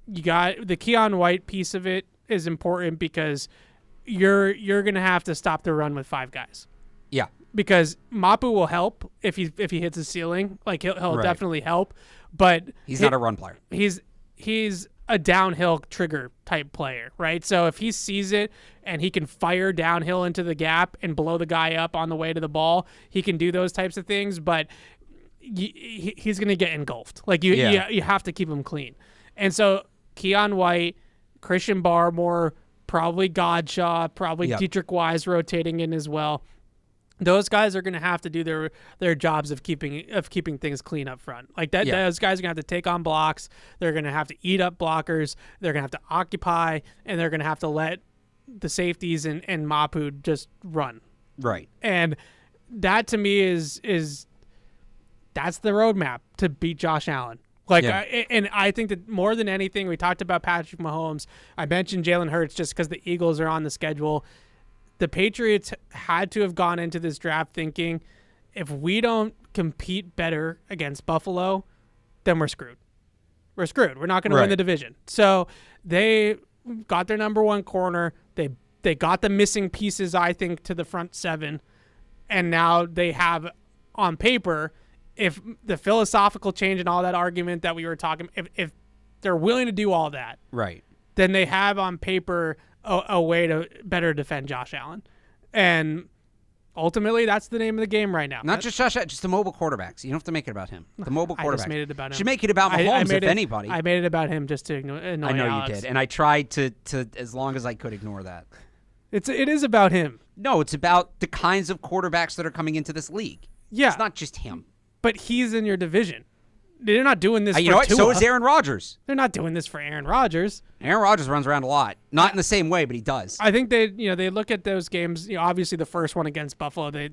you got the Keon White piece of it is important because you're going to have to stop the run with 5 guys. Yeah. Because Mapu will help if he hits his ceiling. Like, he'll definitely help, but he's not a run player. He's a downhill trigger type player, right? So if he sees it and he can fire downhill into the gap and blow the guy up on the way to the ball, he can do those types of things, but he's going to get engulfed. Like, you have to keep him clean. And so Keon White, Christian Barmore, probably Godshaw, probably Dietrich Wise rotating in as well. Those guys are going to have to do their jobs of keeping things clean up front. Like that, those guys are going to have to take on blocks. They're going to have to eat up blockers. They're going to have to occupy, and they're going to have to let the safeties and Mapu just run. Right. And that to me is that's the roadmap to beat Josh Allen. Like, and I think that more than anything, we talked about Patrick Mahomes. I mentioned Jalen Hurts just because the Eagles are on the schedule. The Patriots had to have gone into this draft thinking, if we don't compete better against Buffalo, then we're screwed. We're screwed. We're not going to win the division. So they got their number 1 corner. They got the missing pieces, I think, to the front 7. And now they have, on paper, if the philosophical change and all that argument that we were talking, if they're willing to do all that, right, then they have on paper a way to better defend Josh Allen. And ultimately, that's the name of the game right now. Not just Josh Allen, just the mobile quarterbacks. You don't have to make it about him. The mobile quarterback. I just made it about him. You should make it about Mahomes, if anybody. I made it about him just to annoy I know Alex. you did, and I tried to as long as I could ignore that. It is about him. No, it's about the kinds of quarterbacks that are coming into this league. Yeah. It's not just him. But he's in your division. They're not doing this for you know what? Tua. So is Aaron Rodgers. They're not doing this for Aaron Rodgers. Aaron Rodgers runs around a lot. Not in the same way, but he does. I think they look at those games, obviously the first one against Buffalo, they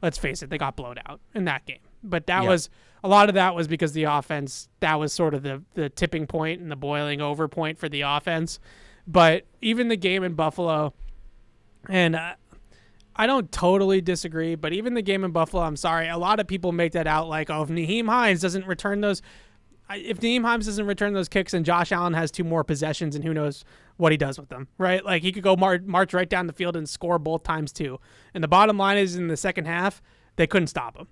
let's face it, they got blown out in that game. But that was a lot of that was because the offense, that was sort of the tipping point and the boiling over point for the offense. But even the game in Buffalo, and I don't totally disagree, but even the game in Buffalo, I'm sorry, a lot of people make that out like, oh, if Nyheim Hines doesn't return those kicks and Josh Allen has 2 more possessions and who knows what he does with them, right? Like, he could go march right down the field and score both times too. And the bottom line is, in the second half, they couldn't stop him.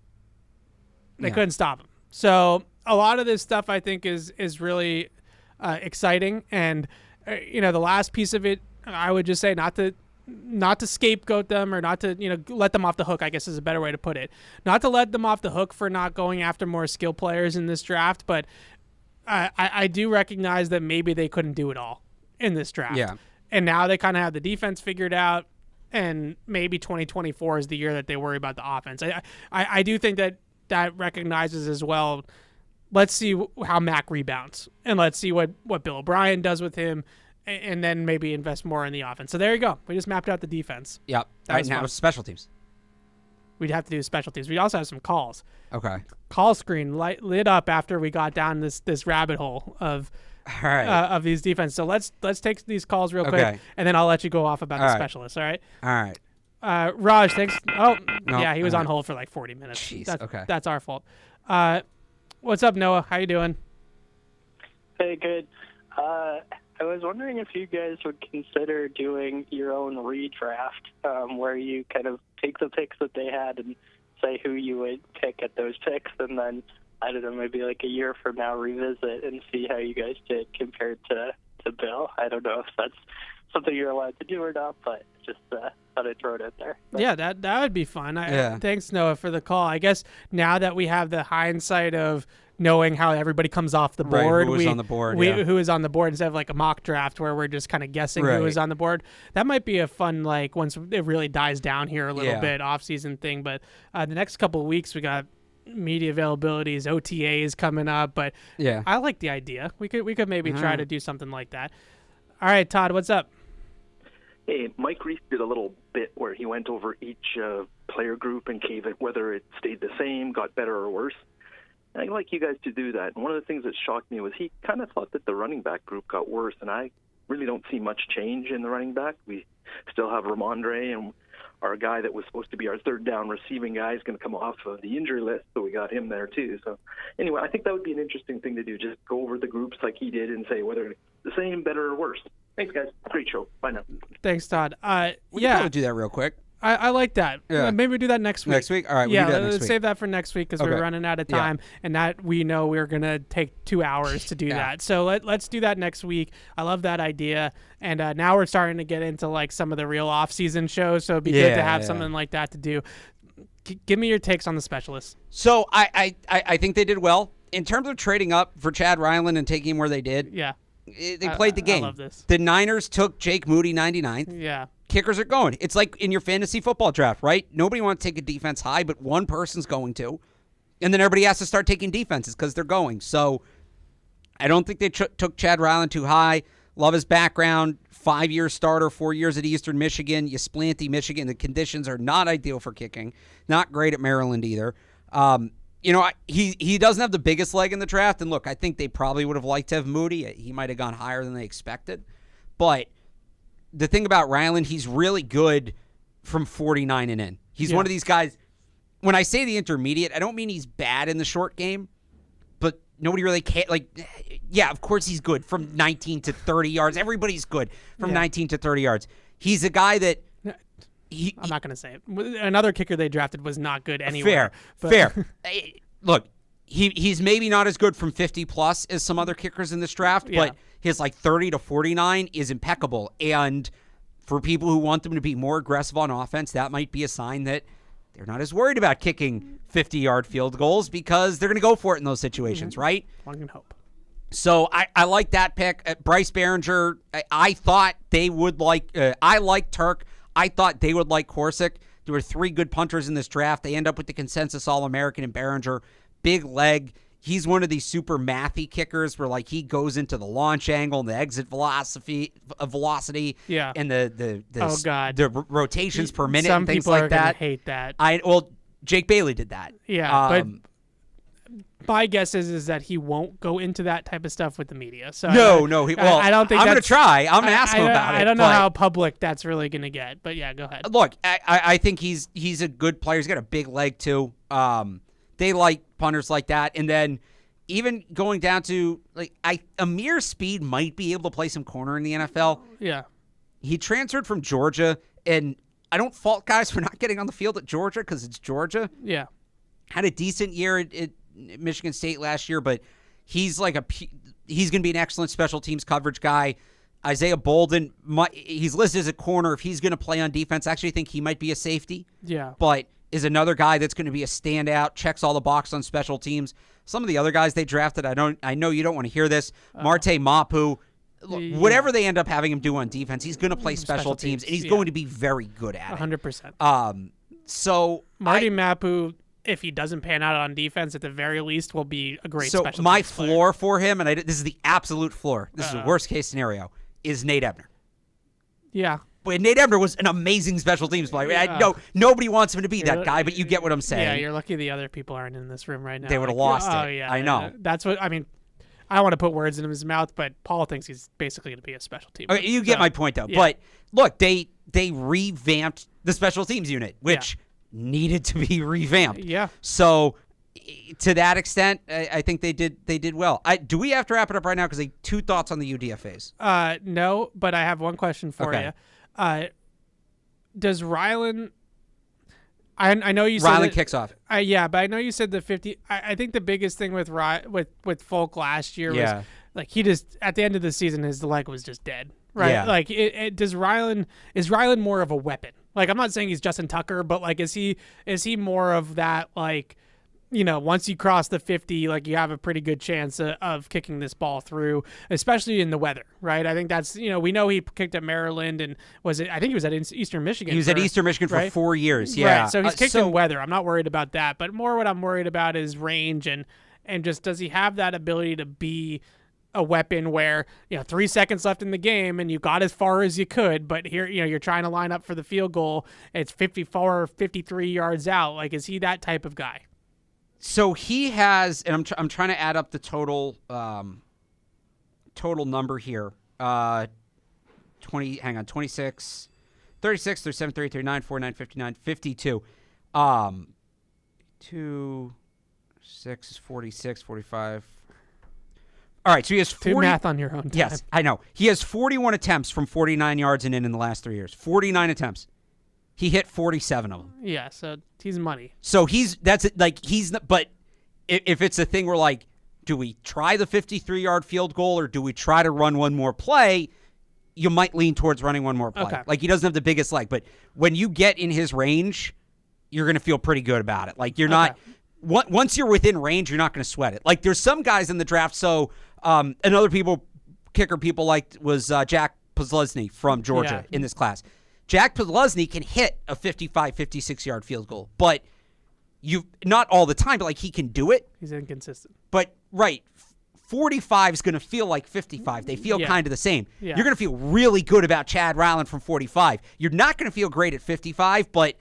They couldn't stop him. So a lot of this stuff, I think, is really exciting. And, the last piece of it, I would just say not to scapegoat them or not to, let them off the hook, I guess is a better way to put it. Not to let them off the hook for not going after more skill players in this draft, but I do recognize that maybe they couldn't do it all in this draft. Yeah. And now they kind of have the defense figured out, and maybe 2024 is the year that they worry about the offense. I do think that recognizes as well, let's see how Mac rebounds, and let's see what Bill O'Brien does with him, and then maybe invest more in the offense. So there you go. We just mapped out the defense. Yep. Right now, special teams. We'd have to do special teams. We also have some calls. Okay. Call screen lit up after we got down this rabbit hole of these defense. So let's take these calls real quick, and then I'll let you go off about the specialists. All right. All right. Raj, thanks. Oh, no, yeah, he was on hold for like 40 minutes. Jeez. Okay. That's our fault. What's up, Noah? How you doing? Hey, good. I was wondering if you guys would consider doing your own redraft, where you kind of take the picks that they had and say who you would pick at those picks, and then, I don't know, maybe like a year from now revisit and see how you guys did compared to Bill. I don't know if that's something you're allowed to do or not, but just thought I'd throw it out there. But, yeah, that would be fun. Thanks, Noah, for the call. I guess now that we have the hindsight of knowing how everybody comes off the board, who is on the board, who is on the board, instead of like a mock draft where we're just kind of guessing who is on the board. That might be a fun, like, once it really dies down here a little bit, off-season thing. But the next couple of weeks, we got media availabilities, OTAs coming up. But I like the idea. We could maybe try to do something like that. All right, Todd, what's up? Hey, Mike Reese did a little bit where he went over each player group and gave it whether it stayed the same, got better or worse. And I'd like you guys to do that. And one of the things that shocked me was he kind of thought that the running back group got worse, and I really don't see much change in the running back. We still have Ramondre, and our guy that was supposed to be our third down receiving guy is going to come off of the injury list, so we got him there too. So anyway, I think that would be an interesting thing to do, just go over the groups like he did and say whether it's the same, better, or worse. Thanks, guys. Great show. Bye now. Thanks, Todd. We can probably do that real quick. I like that. Yeah. Maybe we do that next week. Next week? All right, yeah, we'll do that next let's week. save that for next week because we're running out of time, and that we know we're going to take 2 hours to do that. So let's do that next week. I love that idea. And now we're starting to get into like some of the real off-season shows, so it'd be good to have something like that to do. Give me your takes on the specialists. So I think they did well. In terms of trading up for Chad Ryland and taking him where they did, they played the game. I love this. The Niners took Jake Moody 99th. Yeah. Kickers are going. It's like in your fantasy football draft, right? Nobody wants to take a defense high, but one person's going to. And then everybody has to start taking defenses because they're going. So I don't think they took Chad Ryland too high. Love his background. 5-year starter, 4 years at Eastern Michigan. Ysplanty, Michigan. The conditions are not ideal for kicking. Not great at Maryland either. He doesn't have the biggest leg in the draft. And look, I think they probably would have liked to have Moody. He might have gone higher than they expected. But the thing about Ryland, he's really good from 49 and in. He's one of these guys. When I say the intermediate, I don't mean he's bad in the short game, but nobody really cares. Of course he's good from 19 to 30 yards. Everybody's good from 19 to 30 yards. He's a guy that I'm not going to say it. Another kicker they drafted was not good anywhere. Fair. Look, he's maybe not as good from 50 plus as some other kickers in this draft, but his 30 to 49 is impeccable. And for people who want them to be more aggressive on offense, that might be a sign that they're not as worried about kicking 50-yard field goals because they're going to go for it in those situations, right? One can hope. So I like that pick. Bryce Behringer, I thought they would like I like Turk. I thought they would like Corsick. There were 3 good punters in this draft. They end up with the consensus All-American in Behringer. Big leg. He's one of these super mathy kickers where he goes into the launch angle and the exit velocity and the rotations per minute and things like that. Some people are going to hate that. Jake Bailey did that. Yeah, but my guess is that he won't go into that type of stuff with the media. So I don't think I'm going to try. I'm going to ask him about it. I don't know how public that's really going to get, but yeah, go ahead. Look, I think he's a good player. He's got a big leg too. They like punters like that. And then even going down to Amir Speed might be able to play some corner in the NFL. Yeah. He transferred from Georgia, and I don't fault guys for not getting on the field at Georgia because it's Georgia. Yeah. Had a decent year at Michigan State last year, but he's going to be an excellent special teams coverage guy. Isaiah Bolden, he's listed as a corner. If he's going to play on defense, I actually think he might be a safety. Yeah. But is another guy that's going to be a standout, checks all the boxes on special teams. Some of the other guys they drafted, I know you don't want to hear this. Marte Mapu, whatever they end up having him do on defense, he's going to play special teams, and he's going to be very good at it. 100%. So Marty Mapu, if he doesn't pan out on defense, at the very least, will be a great special teams my player. floor for him, and this is the absolute floor, this is the worst case scenario, is Nate Ebner. Yeah. But Nate Ebner was an amazing special teams player. Yeah. Nobody wants him to be that guy, but you get what I'm saying. Yeah, you're lucky the other people aren't in this room right now. They would have lost it. Oh, yeah. I know. That's what, I mean, I don't want to put words in his mouth, but Paul thinks he's basically going to be a special team. Okay, you get my point, though. Yeah. But, look, they revamped the special teams unit, which needed to be revamped. Yeah. So to that extent, I think they did well. Do we have to wrap it up right now? Because 2 thoughts on the UDFAs. No, but I have one question for you. Does Ryland? I know you said Ryland kicks off. Yeah, but I know you said the 50. I think the biggest thing with Folk last year was like he just at the end of the season his leg was just dead. Right. Yeah. Like is Ryland more of a weapon? Like I'm not saying he's Justin Tucker, but like is he more of that, like, you know, once you cross the 50, like you have a pretty good chance of kicking this ball through, especially in the weather, right? I think that's, you know, we know he kicked at Maryland and I think he was at Eastern Michigan. He was at Eastern Michigan for 4 years. Yeah. Right. So he's kicked in weather. I'm not worried about that, but more what I'm worried about is range and just does he have that ability to be a weapon where, you know, 3 seconds left in the game and you got as far as you could, but here, you know, you're trying to line up for the field goal. It's 54 or 53 yards out. Like, is he that type of guy? So he has, and I'm trying to add up the total number here. 26, 36, 37, 38, 39, 49, 59, 52. 2, 6 is 46, 45. All right, so he has 40. Do math on your own time. Yes, I know. He has 41 attempts from 49 yards and in the last 3 years. 49 attempts. He hit 47 of them. Yeah, so he's money. So but if it's a thing where, like, do we try the 53-yard field goal or do we try to run one more play, you might lean towards running one more play. Okay. Like, he doesn't have the biggest leg, but when you get in his range, you're going to feel pretty good about it. Like, you're not – once you're within range, you're not going to sweat it. Like, there's some guys in the draft, so another kicker people liked was Jack Posluszny from Georgia in this class. Jack Posluszny can hit a 55, 56-yard field goal, but not all the time, but like he can do it. He's inconsistent. But 45 is going to feel like 55. They feel kind of the same. Yeah. You're going to feel really good about Chad Ryland from 45. You're not going to feel great at 55, but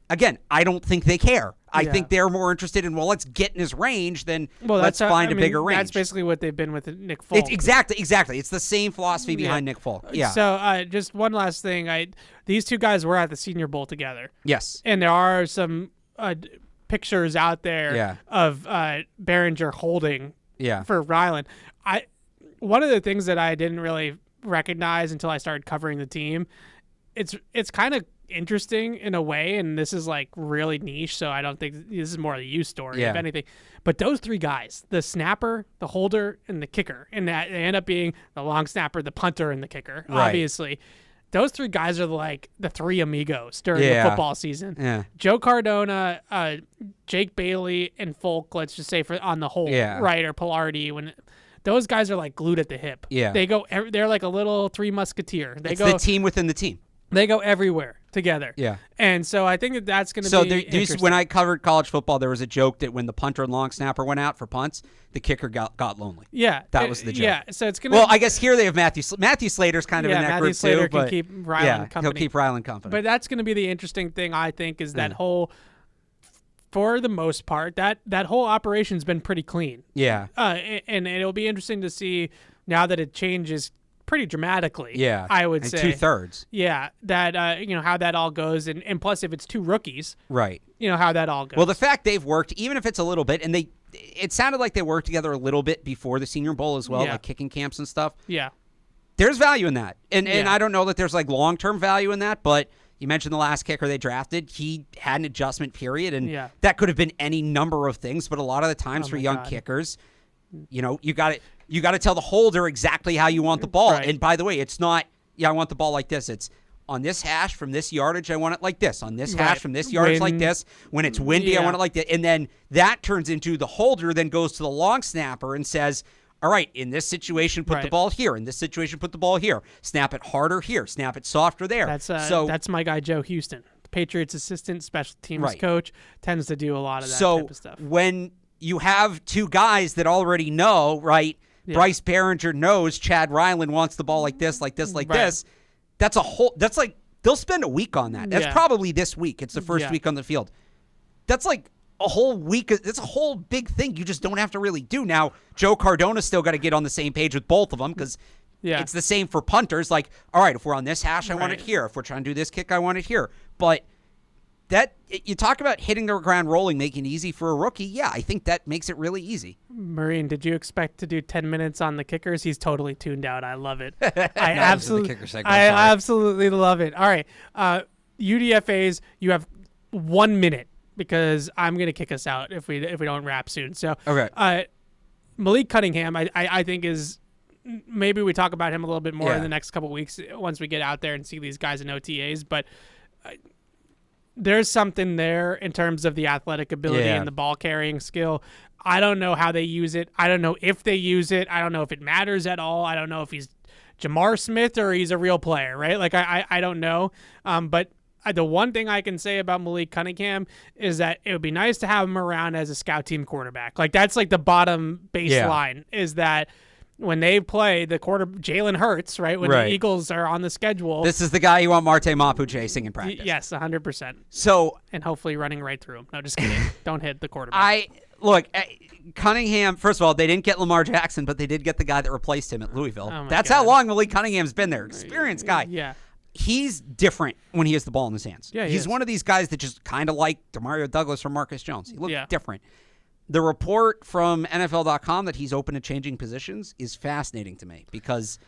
again, I don't think they care. I think they're more interested in, well, let's get in his range than let's find a bigger range. That's basically what they've been with Nick Folk. It's exactly. It's the same philosophy behind Nick Folk. Yeah. So just one last thing. These two guys were at the Senior Bowl together. Yes. And there are some pictures out there of Behringer holding for Ryland. One of the things that I didn't really recognize until I started covering the team, it's kind of interesting in a way, and this is like really niche, so I don't think this is more of a you story if anything, but those 3 guys, the snapper, the holder, and the kicker, and that they end up being the long snapper, the punter, and the kicker, obviously those 3 guys are like the 3 amigos during the football season. Joe Cardona, Jake Bailey, and Folk, let's just say for on the whole, right, or Pilardi, when those guys are like glued at the hip. They're like a little 3 musketeer. It's the team within the team. They go everywhere together. Yeah. And so I think that's going to be interesting. When I covered college football, there was a joke that when the punter and long snapper went out for punts, the kicker got lonely. Yeah. That was the joke. Yeah. So it's going to. Well, I guess here they have Matthew Slater's kind of in that Matthew group Slater too. Can keep Ryland company. He'll keep Ryland company. But that's going to be the interesting thing, I think, is that whole, for the most part, that whole operation's been pretty clean. Yeah. And it'll be interesting to see now that it changes pretty dramatically. Yeah, I would say 2/3. Yeah, that how that all goes, and plus if it's 2 rookies, right? How that all goes. Well, the fact they've worked, even if it's a little bit, and it sounded like they worked together a little bit before the Senior Bowl as well, like kicking camps and stuff. Yeah, there's value in that, and I don't know that there's like long-term value in that, but you mentioned the last kicker they drafted, he had an adjustment period, and that could have been any number of things, but a lot of the times for young kickers, you got to tell the holder exactly how you want the ball. Right. And by the way, it's not, I want the ball like this. It's on this hash from this yardage, I want it like this. On this hash from this yardage like this. When it's windy, I want it like that. And then that turns into the holder then goes to the long snapper and says, all right, in this situation, put the ball here. In this situation, put the ball here. Snap it harder here. Snap it softer there. That's my guy, Joe Houston. The Patriots assistant special teams coach tends to do a lot of that type of stuff. When you have 2 guys that already know, right, Bryce Behringer knows Chad Ryland wants the ball like this, like this, like this. That's like, they'll spend a week on that. That's probably this week. It's the first week on the field. That's like a whole week. It's a whole big thing you just don't have to really do. Now, Joe Cardona's still got to get on the same page with both of them because it's the same for punters. Like, all right, if we're on this hash, I want it here. If we're trying to do this kick, I want it here. But you talk about hitting the ground rolling, making it easy for a rookie. Yeah, I think that makes it really easy. Marine, did you expect to do 10 minutes on the kickers? He's totally tuned out. I love it. I absolutely love it. All right. UDFAs, you have 1 minute because I'm going to kick us out if we don't wrap soon. So, okay. Malik Cunningham, I think is maybe we talk about him a little bit more in the next couple of weeks once we get out there and see these guys in OTAs. But there's something there in terms of the athletic ability and the ball carrying skill. I don't know how they use it. I don't know if they use it. I don't know if it matters at all. I don't know if he's Jamar Smith or he's a real player, right? Like I don't know. But the one thing I can say about Malik Cunningham is that it would be nice to have him around as a scout team quarterback. Like that's like the bottom baseline is that when they play the Jalen Hurts, right? When the Eagles are on the schedule. This is the guy you want Marte Mapu chasing in practice. Yes, 100%. So, and hopefully running right through him. No, just kidding. Don't hit the quarterback. Look, Cunningham, first of all, they didn't get Lamar Jackson, but they did get the guy that replaced him at Louisville. That's how long Malik Cunningham's been there. Experienced guy. Yeah. He's different when he has the ball in his hands. Yeah, he's one of these guys that just kind of like Demario Douglas or Marcus Jones. He looks different. The report from NFL.com that he's open to changing positions is fascinating to me because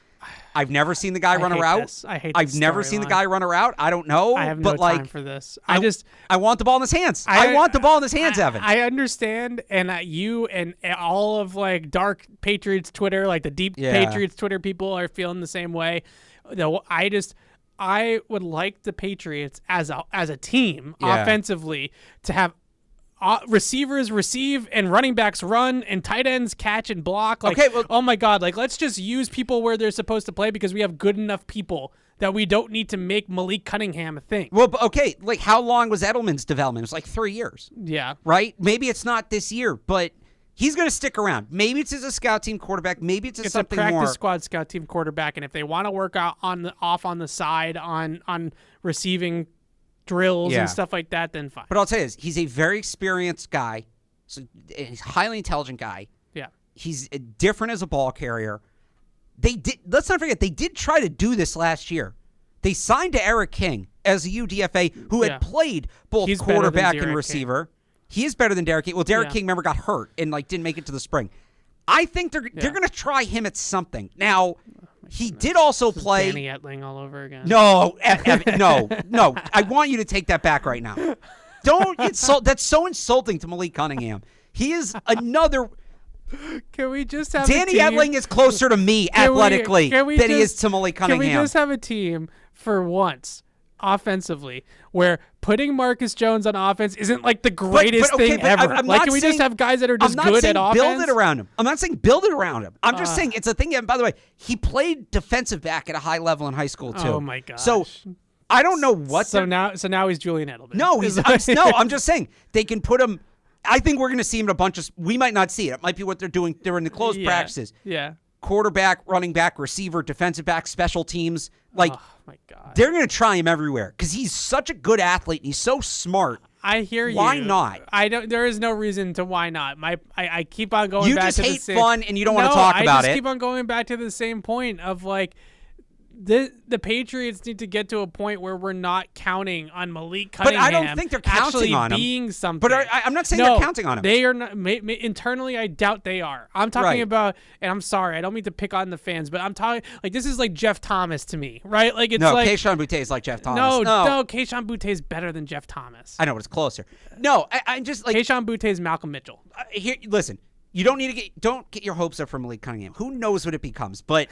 I've never seen the guy run a route. I've never seen the guy run a route. I don't know. I have no time for this. I want the ball in his hands. I want the ball in his hands, Evan. I understand, and you and all of like dark Patriots Twitter, like the deep Patriots Twitter people are feeling the same way. Though I would like the Patriots as a team offensively to have receivers receive and running backs run and tight ends catch and block. Like, oh my God, like let's just use people where they're supposed to play because we have good enough people that we don't need to make Malik Cunningham a thing. Well, okay, like how long was Edelman's development? It was like 3 years. Yeah. Right? Maybe it's not this year, but he's going to stick around. Maybe it's as a scout team quarterback. Maybe it's something more. It's a practice squad scout team quarterback, and if they want to work out off on the side on receiving drills and stuff like that, then fine. But I'll tell you this, he's a very experienced guy. So he's a highly intelligent guy. Yeah. He's different as a ball carrier. Let's not forget, they did try to do this last year. They signed to Eric King as a UDFA who had played both quarterback and receiver. King. He is better than Derek King. Well, Derek King, remember, got hurt and didn't make it to the spring. I think they're going to try him at something. Now, he did also play Danny Etling all over again. No, no. I want you to take that back right now. Don't insult. That's so insulting to Malik Cunningham. He is another. Can we just have Danny Etling is closer to me athletically than he is to Malik Cunningham. Can we just have a team for once offensively where putting Marcus Jones on offense isn't like the greatest thing ever? Can we just have guys that are just good at offense? Build it around him. I'm not saying build it around him. I'm just saying it's a thing. And by the way, he played defensive back at a high level in high school too. Oh my gosh. So I don't know what. So now he's Julian Edelman. No, I'm just saying they can put him. I think we're going to see him in a bunch of. We might not see it. It might be what they're doing during the closed practices. Yeah. Quarterback, running back, receiver, defensive back, special teams. Like, oh my God, they're going to try him everywhere because he's such a good athlete and he's so smart. I hear you. Why not? There is no reason to why not. I keep on going back to the same. You just hate fun and you don't want to talk about it. I just keep on going back to the same point of like. The Patriots need to get to a point where we're not counting on Malik Cunningham. But I don't think they're counting on him. Being something. But I'm not saying they're counting on him. They are not. Internally, I doubt they are. I'm talking about, and I'm sorry, I don't mean to pick on the fans, but I'm talking like this is like Jeff Thomas to me, right? Like it's like Kayshon Boutte is like Jeff Thomas. No, Kayshon Boutte is better than Jeff Thomas. I know, but it's closer. No, I'm just like Kayshon Boutte is Malcolm Mitchell. Listen, you don't need to don't get your hopes up for Malik Cunningham. Who knows what it becomes, but.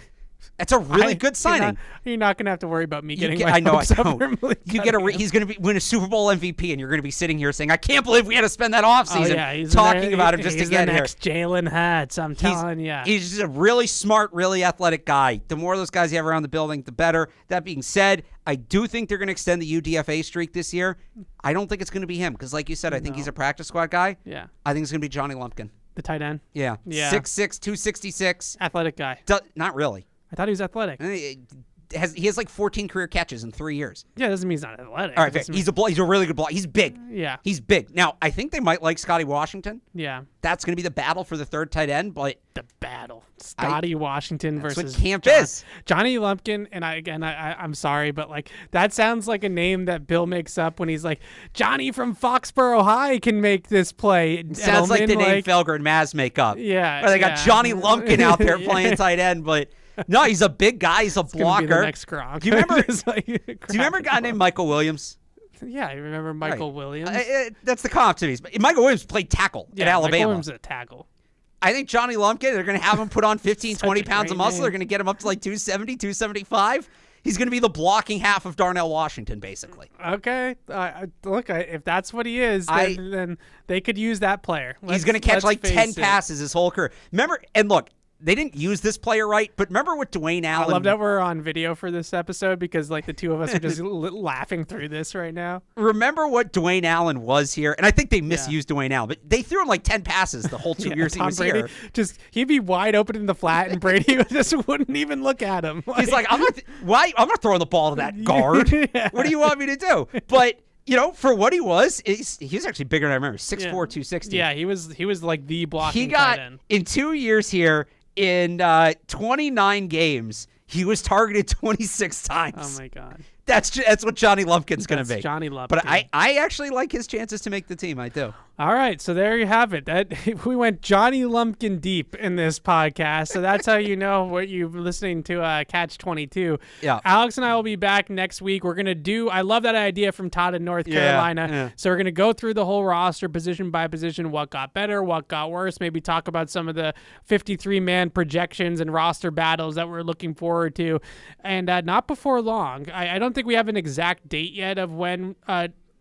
It's a really good signing. You're not going to have to worry about me getting my hopes up for Malik Cunningham. He's going to win a Super Bowl MVP, and you're going to be sitting here saying, I can't believe we had to spend that offseason talking about him just to get here. He's the next Jalen Hurts, I'm telling you. He's just a really smart, really athletic guy. The more of those guys you have around the building, the better. That being said, I do think they're going to extend the UDFA streak this year. I don't think it's going to be him because, like you said, I think he's a practice squad guy. Yeah. I think it's going to be Johnny Lumpkin. The tight end? Yeah. 6'6", 266. Athletic guy. Not really. I thought he was athletic. has like 14 career catches in 3 years. Yeah, doesn't mean he's not athletic. All right, he's a really good blocker. He's big. Yeah. He's big. Now, I think they might like Scotty Washington. Yeah. That's going to be the battle for the third tight end, but the battle. Scotty Washington that's versus what camp is. Johnny Lumpkin, and I'm sorry, but like that sounds like a name that Bill makes up when he's like, Johnny from Foxborough High can make this play. It sounds like the name Felger and Maz make up. Yeah. Where they got Johnny Lumpkin out there playing tight end, but no, he's a big guy. He's a blocker. Be the next Gronk. Do you remember? Do you remember a guy named Michael Williams? Yeah, I remember Michael Williams. That's the comp to me. Michael Williams played tackle at Alabama. Michael Williams is a tackle. I think Johnny Lumpkin, they're going to have him put on 15, 20 pounds of muscle. They're going to get him up to like 270, 275. He's going to be the blocking half of Darnell Washington, basically. Okay. Look, if that's what he is, then they could use that player. He's going to catch like 10 passes his whole career. Remember, and look, they didn't use this player right, but remember what Dwayne Allen... I love that we're on video for this episode because like the two of us are just laughing through this right now. Remember what Dwayne Allen was here? And I think they misused Dwayne Allen, but they threw him like 10 passes the whole 2 years he was Brady, here. He'd be wide open in the flat, and Brady just wouldn't even look at him. He's like, I'm not throwing the ball to that guard. Yeah. What do you want me to do? But... You know, for what he was actually bigger than I remember. 6'4", 260. Yeah, he was like the blocking He got, tight end. In 2 years here, in 29 games, he was targeted 26 times. Oh, my God. That's what Johnny Lumpkin's going to be. Johnny Lumpkin. But I actually like his chances to make the team. I do. All right, so there you have it. We went Johnny Lumpkin deep in this podcast, so that's how you know what you're listening to Catch-22. Yeah. Alex and I will be back next week. We're going to do – I love that idea from Todd in North Carolina. Yeah. So we're going to go through the whole roster position by position, what got better, what got worse, maybe talk about some of the 53-man projections and roster battles that we're looking forward to. And not before long. I don't think we have an exact date yet of when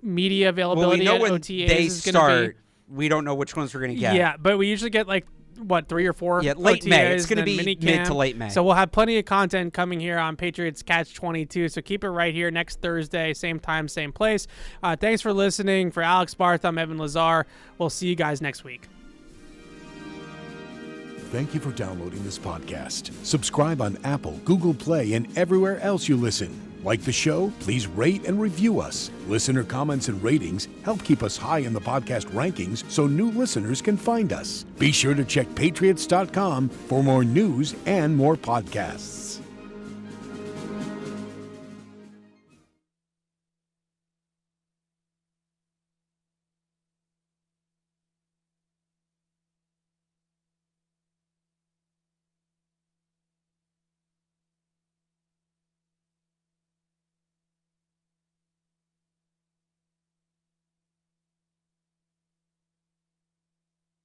media availability at OTAs is going to be. We don't know which ones we're going to get. Yeah, but we usually get like, 3 or 4 late OTAs, May. It's going to be minicamp. mid to late May. So we'll have plenty of content coming here on Patriots Catch-22. So keep it right here next Thursday, same time, same place. Thanks for listening. For Alex Barth, I'm Evan Lazar. We'll see you guys next week. Thank you for downloading this podcast. Subscribe on Apple, Google Play, and everywhere else you listen. Like the show? Please rate and review us. Listener comments and ratings help keep us high in the podcast rankings so new listeners can find us. Be sure to check Patriots.com for more news and more podcasts.